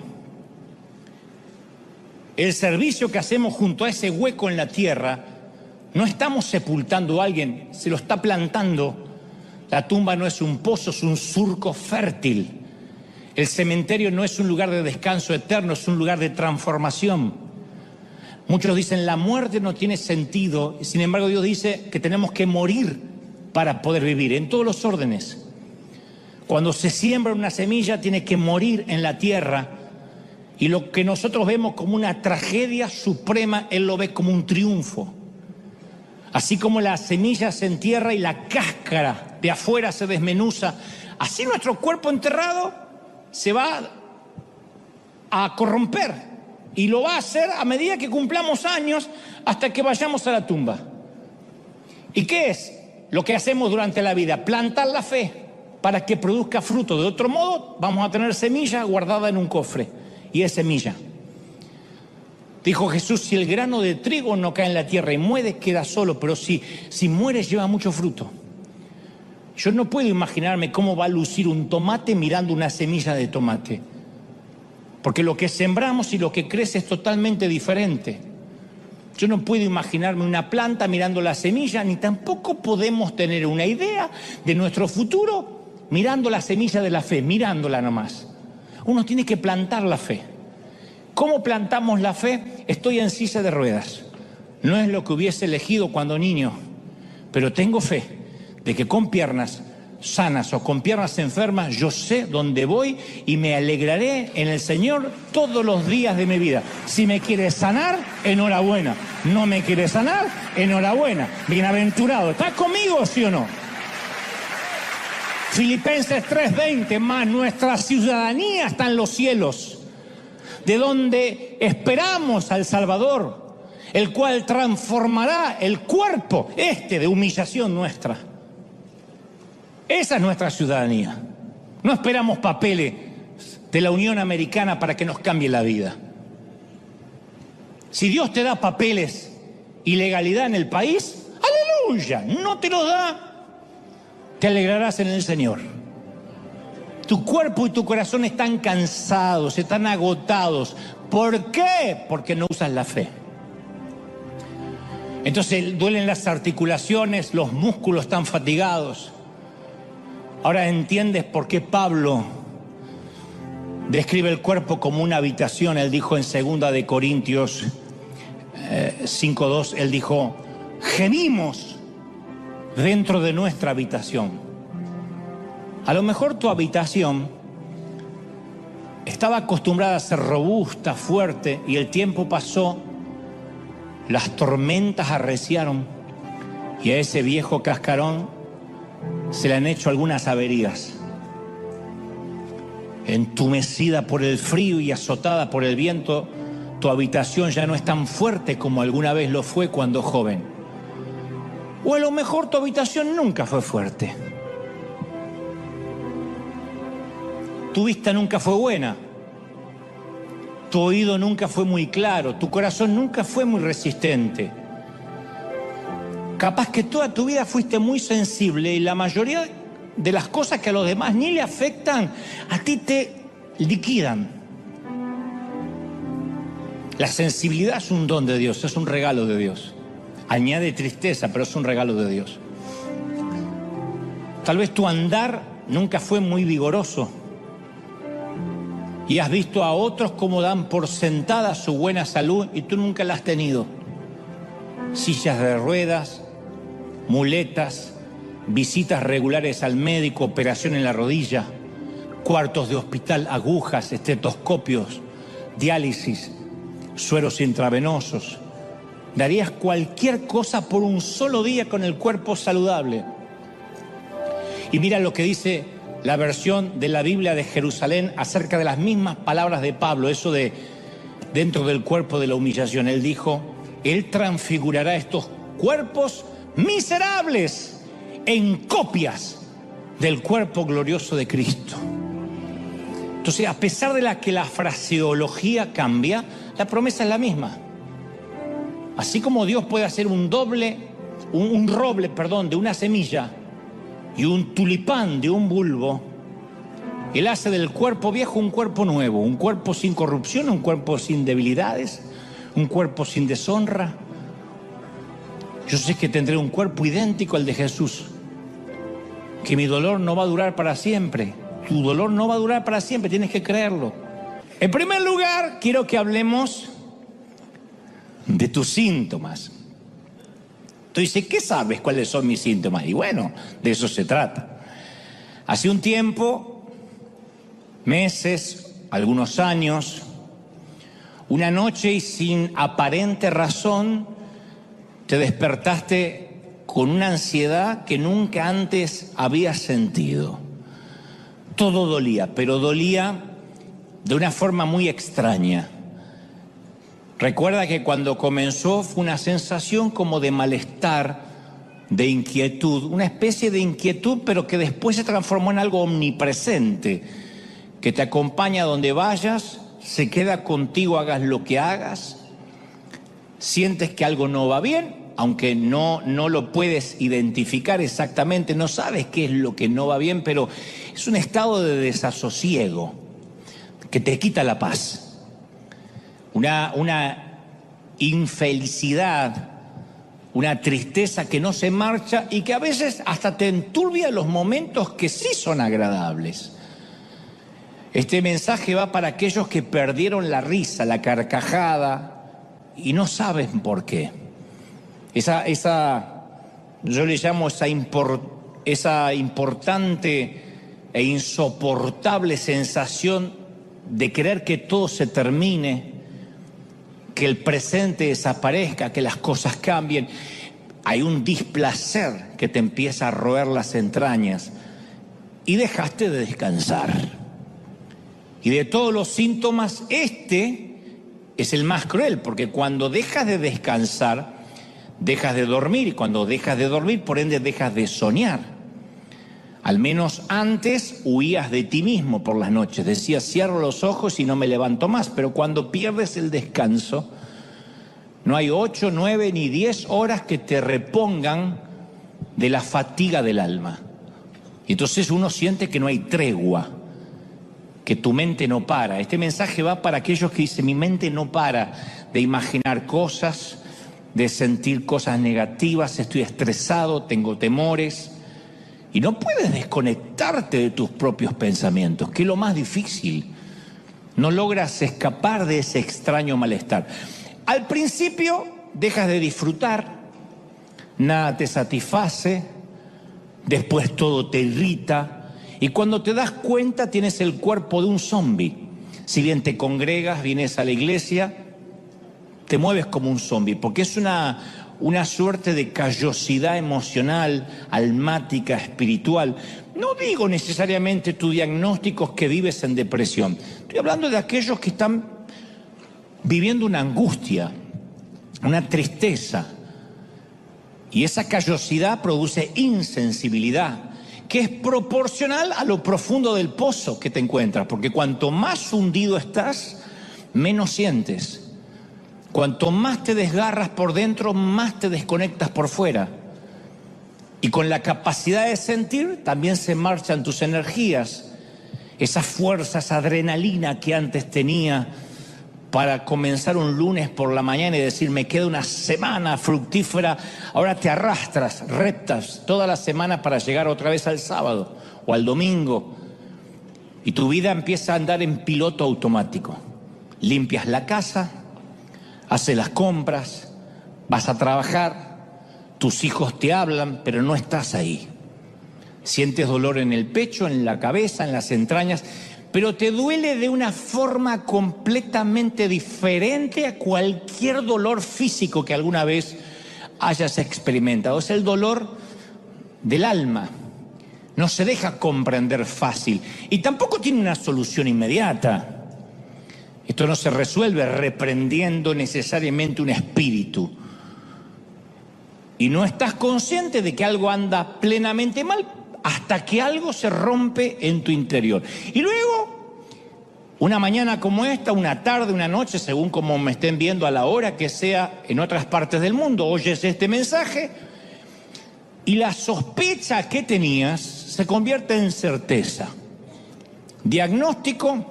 el servicio que hacemos junto a ese hueco en la tierra, no estamos sepultando a alguien, se lo está plantando. La tumba no es un pozo, es un surco fértil. El cementerio no es un lugar de descanso eterno, es un lugar de transformación. Muchos dicen, la muerte no tiene sentido. Sin embargo, Dios dice que tenemos que morir para poder vivir, en todos los órdenes. Cuando se siembra una semilla, tiene que morir en la tierra. Y lo que nosotros vemos como una tragedia suprema, Él lo ve como un triunfo. Así como la semilla se entierra y la cáscara de afuera se desmenuza, así nuestro cuerpo enterrado se va a corromper, y lo va a hacer a medida que cumplamos años hasta que vayamos a la tumba. ¿Y qué es lo que hacemos durante la vida? Plantar la fe para que produzca fruto. De otro modo, vamos a tener semilla guardada en un cofre, y es semilla. Dijo Jesús, si el grano de trigo no cae en la tierra y muere, queda solo, pero si muere, lleva mucho fruto. Yo no puedo imaginarme cómo va a lucir un tomate mirando una semilla de tomate. Porque lo que sembramos y lo que crece es totalmente diferente. Yo no puedo imaginarme una planta mirando la semilla, ni tampoco podemos tener una idea de nuestro futuro mirando la semilla de la fe, mirándola nomás. Uno tiene que plantar la fe. ¿Cómo plantamos la fe? Estoy en silla de ruedas. No es lo que hubiese elegido cuando niño, pero tengo fe de que con piernas sanas o con piernas enfermas, yo sé dónde voy y me alegraré en el Señor todos los días de mi vida. Si me quiere sanar, enhorabuena. No me quiere sanar, enhorabuena. Bienaventurado. ¿Estás conmigo, sí o no? Filipenses 3:20, más nuestra ciudadanía está en los cielos, de donde esperamos al Salvador, el cual transformará el cuerpo de humillación nuestra. Esa es nuestra ciudadanía. No esperamos papeles de la Unión Americana para que nos cambie la vida. Si Dios te da papeles y legalidad en el país, aleluya. No te los da, te alegrarás en el Señor. Tu cuerpo y tu corazón están cansados, están agotados. ¿Por qué? Porque no usas la fe. Entonces duelen las articulaciones, los músculos están fatigados. Ahora entiendes por qué Pablo describe el cuerpo como una habitación. Él dijo en 2 de Corintios 5:2, él dijo, gemimos dentro de nuestra habitación. A lo mejor tu habitación estaba acostumbrada a ser robusta, fuerte, y el tiempo pasó, las tormentas arreciaron, y a ese viejo cascarón se le han hecho algunas averías. Entumecida por el frío y azotada por el viento, tu habitación ya no es tan fuerte como alguna vez lo fue cuando joven. O a lo mejor tu habitación nunca fue fuerte. Tu vista nunca fue buena. Tu oído nunca fue muy claro. Tu corazón nunca fue muy resistente. Capaz que toda tu vida fuiste muy sensible y la mayoría de las cosas que a los demás ni le afectan, a ti te liquidan. La sensibilidad es un don de Dios, es un regalo de Dios. Añade tristeza, pero es un regalo de Dios. Tal vez tu andar nunca fue muy vigoroso y has visto a otros como dan por sentada su buena salud y tú nunca la has tenido. Sillas de ruedas, muletas, visitas regulares al médico, operación en la rodilla, cuartos de hospital, agujas, estetoscopios, diálisis, sueros intravenosos. Darías cualquier cosa por un solo día con el cuerpo saludable. Y mira lo que dice la versión de la Biblia de Jerusalén acerca de las mismas palabras de Pablo, eso de dentro del cuerpo de la humillación. Él dijo, Él transfigurará estos cuerpos miserables en copias del cuerpo glorioso de Cristo. Entonces, a pesar de que la fraseología cambia, la promesa es la misma. Así como Dios puede hacer un roble, de una semilla y un tulipán de un bulbo, Él hace del cuerpo viejo un cuerpo nuevo, un cuerpo sin corrupción, un cuerpo sin debilidades, un cuerpo sin deshonra. Yo sé que tendré un cuerpo idéntico al de Jesús, que mi dolor no va a durar para siempre. Tu dolor no va a durar para siempre, tienes que creerlo. En primer lugar, quiero que hablemos de tus síntomas. Tú dices, ¿qué sabes cuáles son mis síntomas? Y bueno, de eso se trata. Hace un tiempo, meses, algunos años, una noche y sin aparente razón, te despertaste con una ansiedad que nunca antes habías sentido. Todo dolía, pero dolía de una forma muy extraña. Recuerda que cuando comenzó fue una sensación como de malestar, de inquietud, una especie de inquietud, pero que después se transformó en algo omnipresente, que te acompaña donde vayas, se queda contigo, hagas lo que hagas. Sientes que algo no va bien, aunque no lo puedes identificar exactamente, no sabes qué es lo que no va bien, pero es un estado de desasosiego que te quita la paz. Una infelicidad, una tristeza que no se marcha y que a veces hasta te enturbia los momentos que sí son agradables. Este mensaje va para aquellos que perdieron la risa, la carcajada y no saben por qué. Yo le llamo esa importante e insoportable sensación de querer que todo se termine, que el presente desaparezca, que las cosas cambien. Hay un displacer que te empieza a roer las entrañas y dejaste de descansar. Y de todos los síntomas, este es el más cruel, porque cuando dejas de descansar, dejas de dormir, y cuando dejas de dormir, por ende, dejas de soñar. Al menos antes huías de ti mismo por las noches, decías, cierro los ojos y no me levanto más, pero cuando pierdes el descanso, no hay 8, 9 ni 10 horas que te repongan de la fatiga del alma. Y entonces uno siente que no hay tregua, que tu mente no para. Este mensaje va para aquellos que dicen, mi mente no para de imaginar cosas, de sentir cosas negativas, estoy estresado, tengo temores. Y no puedes desconectarte de tus propios pensamientos, que es lo más difícil. No logras escapar de ese extraño malestar. Al principio dejas de disfrutar, nada te satisface, después todo te irrita, y cuando te das cuenta tienes el cuerpo de un zombi. Si bien te congregas, vienes a la iglesia, te mueves como un zombi, porque es una suerte de callosidad emocional, almática, espiritual. No digo necesariamente tu diagnóstico es que vives en depresión. Estoy hablando de aquellos que están viviendo una angustia, una tristeza. Y esa callosidad produce insensibilidad, que es proporcional a lo profundo del pozo que te encuentras, porque cuanto más hundido estás, menos sientes. Cuanto más te desgarras por dentro, más te desconectas por fuera. Y con la capacidad de sentir, también se marchan tus energías, esa fuerza, esa adrenalina que antes tenía para comenzar un lunes por la mañana y decir, me queda una semana fructífera, ahora te arrastras, reptas toda la semana para llegar otra vez al sábado o al domingo. Y tu vida empieza a andar en piloto automático. Limpias la casa, haces las compras, vas a trabajar, tus hijos te hablan, pero no estás ahí. Sientes dolor en el pecho, en la cabeza, en las entrañas, pero te duele de una forma completamente diferente a cualquier dolor físico que alguna vez hayas experimentado. Es el dolor del alma. No se deja comprender fácil y tampoco tiene una solución inmediata. Esto no se resuelve reprendiendo necesariamente un espíritu. Y no estás consciente de que algo anda plenamente mal hasta que algo se rompe en tu interior. Y luego, una mañana como esta, una tarde, una noche, según como me estén viendo a la hora que sea en otras partes del mundo, oyes este mensaje y la sospecha que tenías se convierte en certeza. Diagnóstico: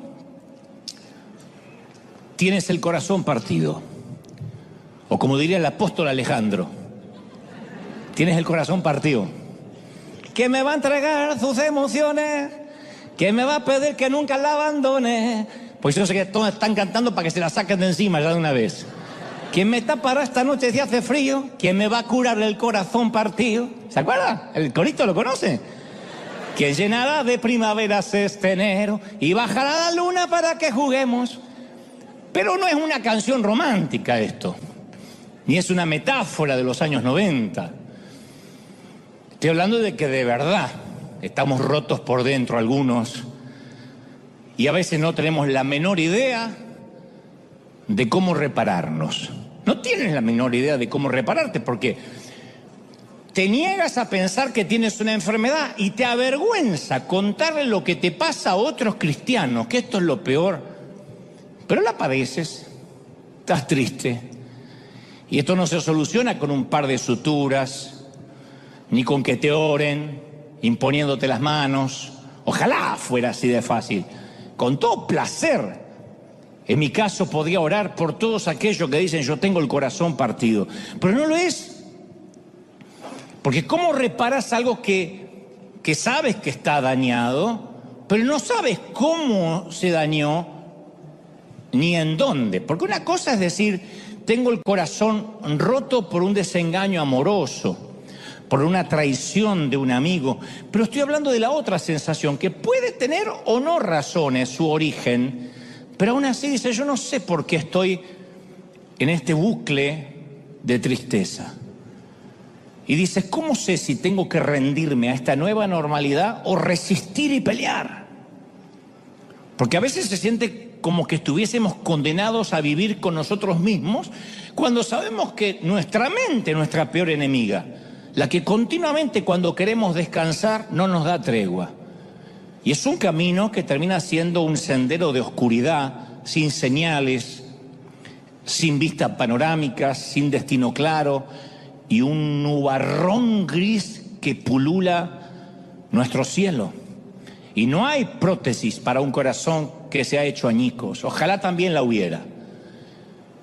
tienes el corazón partido. O como diría el apóstol Alejandro, tienes el corazón partido. Que me va a entregar sus emociones, que me va a pedir que nunca la abandone. Pues yo sé que todos están cantando para que se la saquen de encima ya de una vez. ¿Quién me tapará esta noche si hace frío? ¿Quién me va a curar el corazón partido? ¿Se acuerda? ¿El corito lo conoce? ¿Quién llenará de primaveras este enero y bajará la luna para que juguemos? Pero no es una canción romántica esto, ni es una metáfora de los años 90. Estoy hablando de que de verdad estamos rotos por dentro algunos y a veces no tenemos la menor idea de cómo repararnos. No tienes la menor idea de cómo repararte porque te niegas a pensar que tienes una enfermedad y te avergüenza contarle lo que te pasa a otros cristianos, que esto es lo peor. Pero la padeces, estás triste y esto no se soluciona con un par de suturas, ni con que te oren, imponiéndote las manos. Ojalá fuera así de fácil. Con todo placer. En mi caso podría orar por todos aquellos que dicen yo tengo el corazón partido. Pero no lo es. Porque ¿cómo reparas algo que sabes que está dañado, pero no sabes cómo se dañó ni en dónde? Porque una cosa es decir, tengo el corazón roto por un desengaño amoroso, por una traición de un amigo, pero estoy hablando de la otra sensación, que puede tener o no razones su origen, pero aún así dice, yo no sé por qué estoy en este bucle de tristeza. Y dices, ¿cómo sé si tengo que rendirme a esta nueva normalidad o resistir y pelear? Porque a veces se siente como que estuviésemos condenados a vivir con nosotros mismos, cuando sabemos que nuestra mente es nuestra peor enemiga, la que continuamente cuando queremos descansar no nos da tregua. Y es un camino que termina siendo un sendero de oscuridad, sin señales, sin vistas panorámicas, sin destino claro, y un nubarrón gris que pulula nuestro cielo. Y no hay prótesis para un corazón que se ha hecho añicos. Ojalá también la hubiera.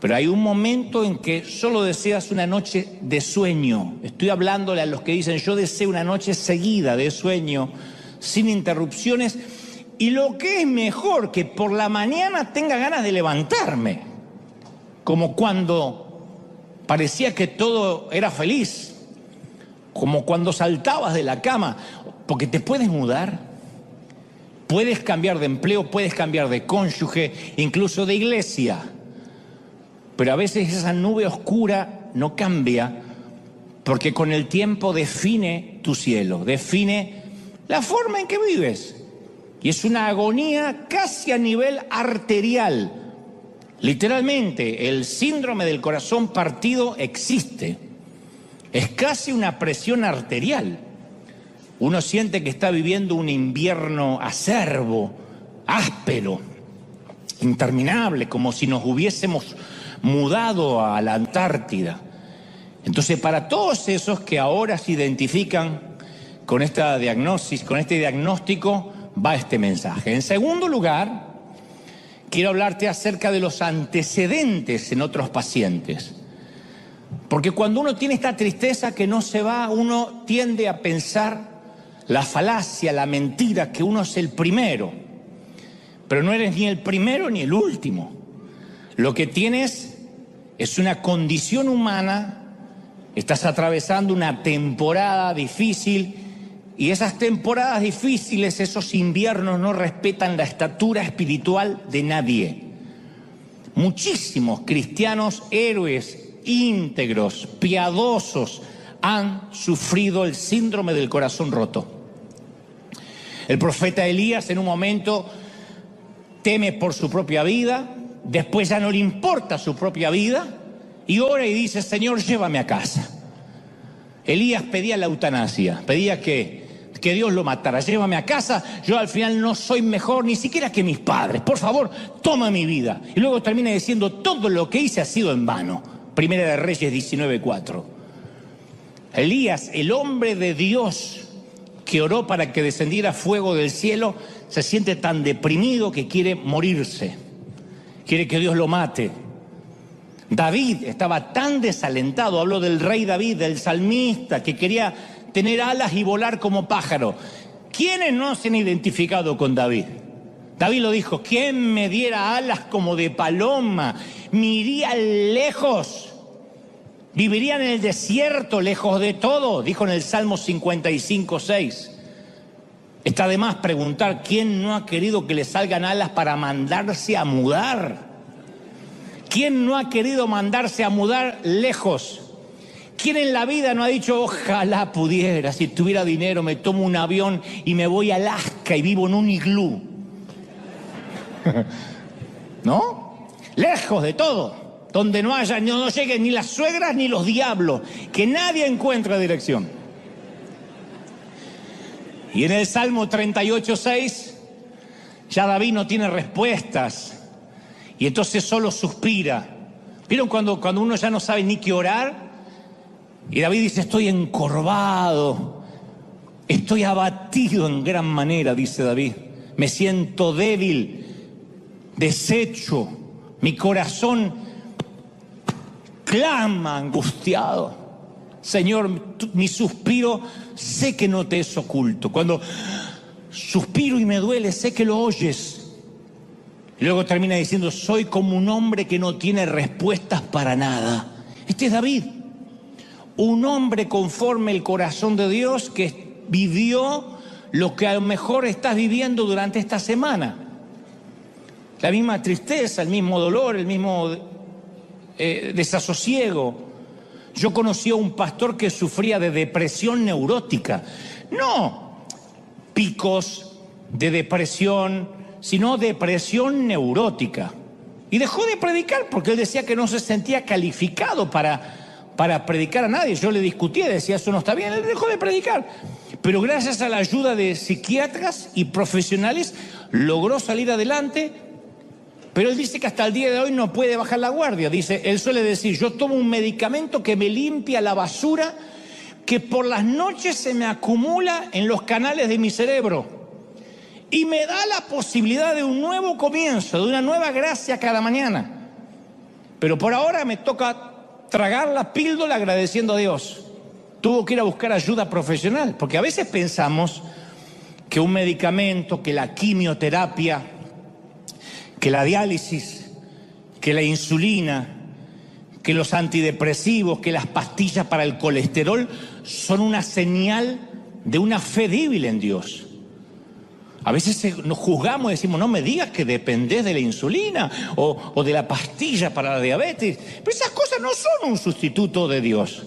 Pero hay un momento en que solo deseas una noche de sueño. Estoy hablándole a los que dicen, yo deseo una noche seguida de sueño, sin interrupciones, y lo que es mejor, que por la mañana tenga ganas de levantarme, como cuando parecía que todo era feliz, como cuando saltabas de la cama, porque te puedes mudar, puedes cambiar de empleo, puedes cambiar de cónyuge, incluso de iglesia, pero a veces esa nube oscura no cambia, porque con el tiempo define tu cielo, define la forma en que vives, y es una agonía casi a nivel arterial. Literalmente, el síndrome del corazón partido existe. Es casi una presión arterial. Uno siente que está viviendo un invierno acerbo, áspero, interminable, como si nos hubiésemos mudado a la Antártida. Entonces, para todos esos que ahora se identifican con esta diagnosis, con este diagnóstico, va este mensaje. En segundo lugar, quiero hablarte acerca de los antecedentes en otros pacientes. Porque cuando uno tiene esta tristeza que no se va, uno tiende a pensar la falacia, la mentira, que uno es el primero. Pero no eres ni el primero ni el último. Lo que tienes es una condición humana, estás atravesando una temporada difícil, y esas temporadas difíciles, esos inviernos no respetan la estatura espiritual de nadie. Muchísimos cristianos, héroes, íntegros, piadosos, han sufrido el síndrome del corazón roto. El profeta Elías en un momento teme por su propia vida, después ya no le importa su propia vida y ora y dice, Señor, llévame a casa. Elías pedía la eutanasia, pedía que Dios lo matara, llévame a casa, yo al final no soy mejor ni siquiera que mis padres, por favor, toma mi vida. Y luego termina diciendo, todo lo que hice ha sido en vano. Primera de Reyes 19:4. Elías, el hombre de Dios que oró para que descendiera fuego del cielo, se siente tan deprimido que quiere morirse, quiere que Dios lo mate. David estaba tan desalentado, habló del rey David, del salmista, que quería tener alas y volar como pájaro. ¿Quiénes no se han identificado con David? David lo dijo, ¿quién me diera alas como de paloma? Me iría lejos, viviría en el desierto, lejos de todo, dijo en el Salmo 55:6. Está de más preguntar, ¿quién no ha querido que le salgan alas para mandarse a mudar? ¿Quién no ha querido mandarse a mudar lejos? ¿Quién en la vida no ha dicho, ojalá pudiera, si tuviera dinero me tomo un avión y me voy a Alaska y vivo en un iglú? ¿No? Lejos de todo, donde no lleguen ni las suegras ni los diablos, que nadie encuentre dirección. Y en el Salmo 38:6, ya David no tiene respuestas, y entonces solo suspira. ¿Vieron cuando uno ya no sabe ni qué orar? Y David dice, estoy encorvado, estoy abatido en gran manera, dice David. Me siento débil, deshecho, mi corazón clama angustiado. Señor, mi suspiro sé que no te es oculto. Cuando suspiro y me duele, sé que lo oyes. Y luego termina diciendo, soy como un hombre que no tiene respuestas para nada. Este es David, un hombre conforme el corazón de Dios que vivió lo que a lo mejor estás viviendo durante esta semana. La misma tristeza, el mismo dolor, el mismo desasosiego. Yo conocí a un pastor que sufría de depresión neurótica. No picos de depresión, sino depresión neurótica. Y dejó de predicar porque él decía que no se sentía calificado para predicar a nadie. Yo le discutía, decía, eso no está bien, él dejó de predicar. Pero gracias a la ayuda de psiquiatras y profesionales logró salir adelante. Pero él dice que hasta el día de hoy no puede bajar la guardia. Dice, él suele decir, yo tomo un medicamento que me limpia la basura que por las noches se me acumula en los canales de mi cerebro y me da la posibilidad de un nuevo comienzo, de una nueva gracia cada mañana. Pero por ahora me toca tragar la píldora agradeciendo a Dios. Tuvo que ir a buscar ayuda profesional, porque a veces pensamos que un medicamento, que la quimioterapia, que la diálisis, que la insulina, que los antidepresivos, que las pastillas para el colesterol son una señal de una fe débil en Dios. A veces nos juzgamos y decimos, no me digas que dependés de la insulina o de la pastilla para la diabetes. Pero esas cosas no son un sustituto de Dios.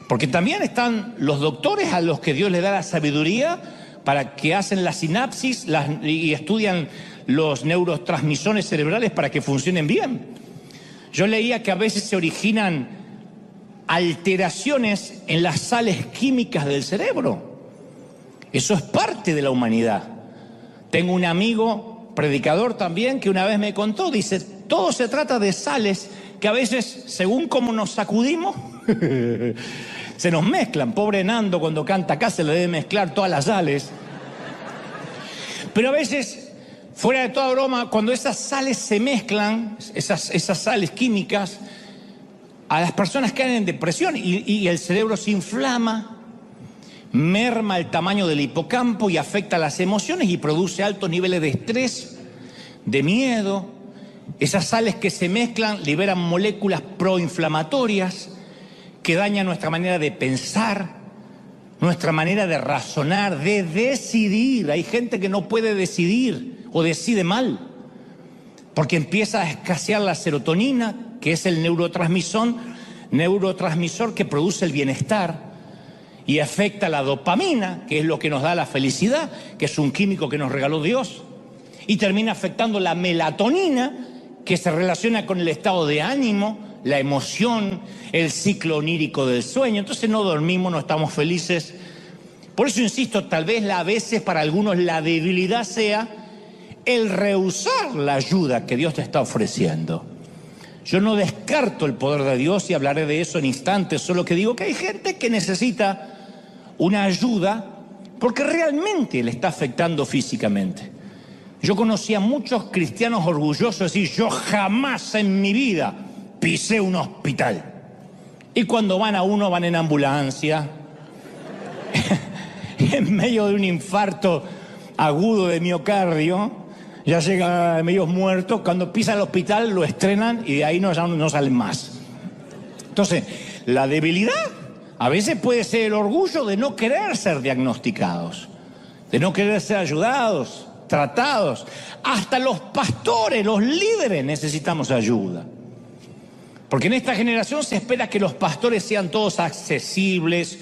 Porque también están los doctores a los que Dios le da la sabiduría para que hacen la sinapsis y estudian los neurotransmisores cerebrales para que funcionen bien. Yo leía que a veces se originan alteraciones en las sales químicas del cerebro. Eso es parte de la humanidad. Tengo un amigo, predicador también, que una vez me contó, dice, todo se trata de sales que a veces, según cómo nos sacudimos, se nos mezclan. Pobre Nando, cuando canta acá se le debe mezclar todas las sales. Pero a veces, fuera de toda broma, cuando esas sales se mezclan, esas sales químicas, a las personas caen en depresión y el cerebro se inflama, merma el tamaño del hipocampo y afecta las emociones y produce altos niveles de estrés, de miedo. Esas sales que se mezclan liberan moléculas proinflamatorias que dañan nuestra manera de pensar, nuestra manera de razonar, de decidir. Hay gente que no puede decidir o decide mal porque empieza a escasear la serotonina, que es el neurotransmisor que produce el bienestar, y afecta la dopamina, que es lo que nos da la felicidad, que es un químico que nos regaló Dios, y termina afectando la melatonina, que se relaciona con el estado de ánimo, la emoción, el ciclo onírico del sueño. Entonces no dormimos, no estamos felices. Por eso insisto, tal vez a veces para algunos la debilidad sea el rehusar la ayuda que Dios te está ofreciendo. Yo no descarto el poder de Dios y hablaré de eso en instantes, solo que digo que hay gente que necesita una ayuda porque realmente le está afectando físicamente. Yo conocí a muchos cristianos orgullosos de decir, yo jamás en mi vida pisé un hospital. Y cuando van a uno van en ambulancia, en medio de un infarto agudo de miocardio, ya llega medio muerto, cuando pisa el hospital lo estrenan y de ahí no salen más. Entonces, la debilidad a veces puede ser el orgullo de no querer ser diagnosticados, de no querer ser ayudados, tratados. Hasta los pastores, los líderes necesitamos ayuda. Porque en esta generación se espera que los pastores sean todos accesibles,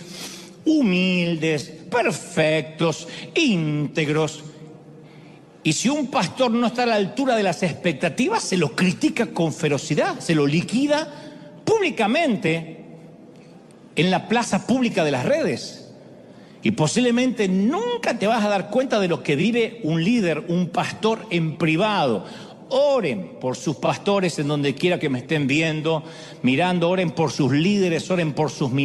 humildes, perfectos, íntegros. Y si un pastor no está a la altura de las expectativas, se lo critica con ferocidad, se lo liquida públicamente en la plaza pública de las redes. Y posiblemente nunca te vas a dar cuenta de lo que vive un líder, un pastor en privado. Oren por sus pastores en donde quiera que me estén viendo, mirando, oren por sus líderes, oren por sus ministros.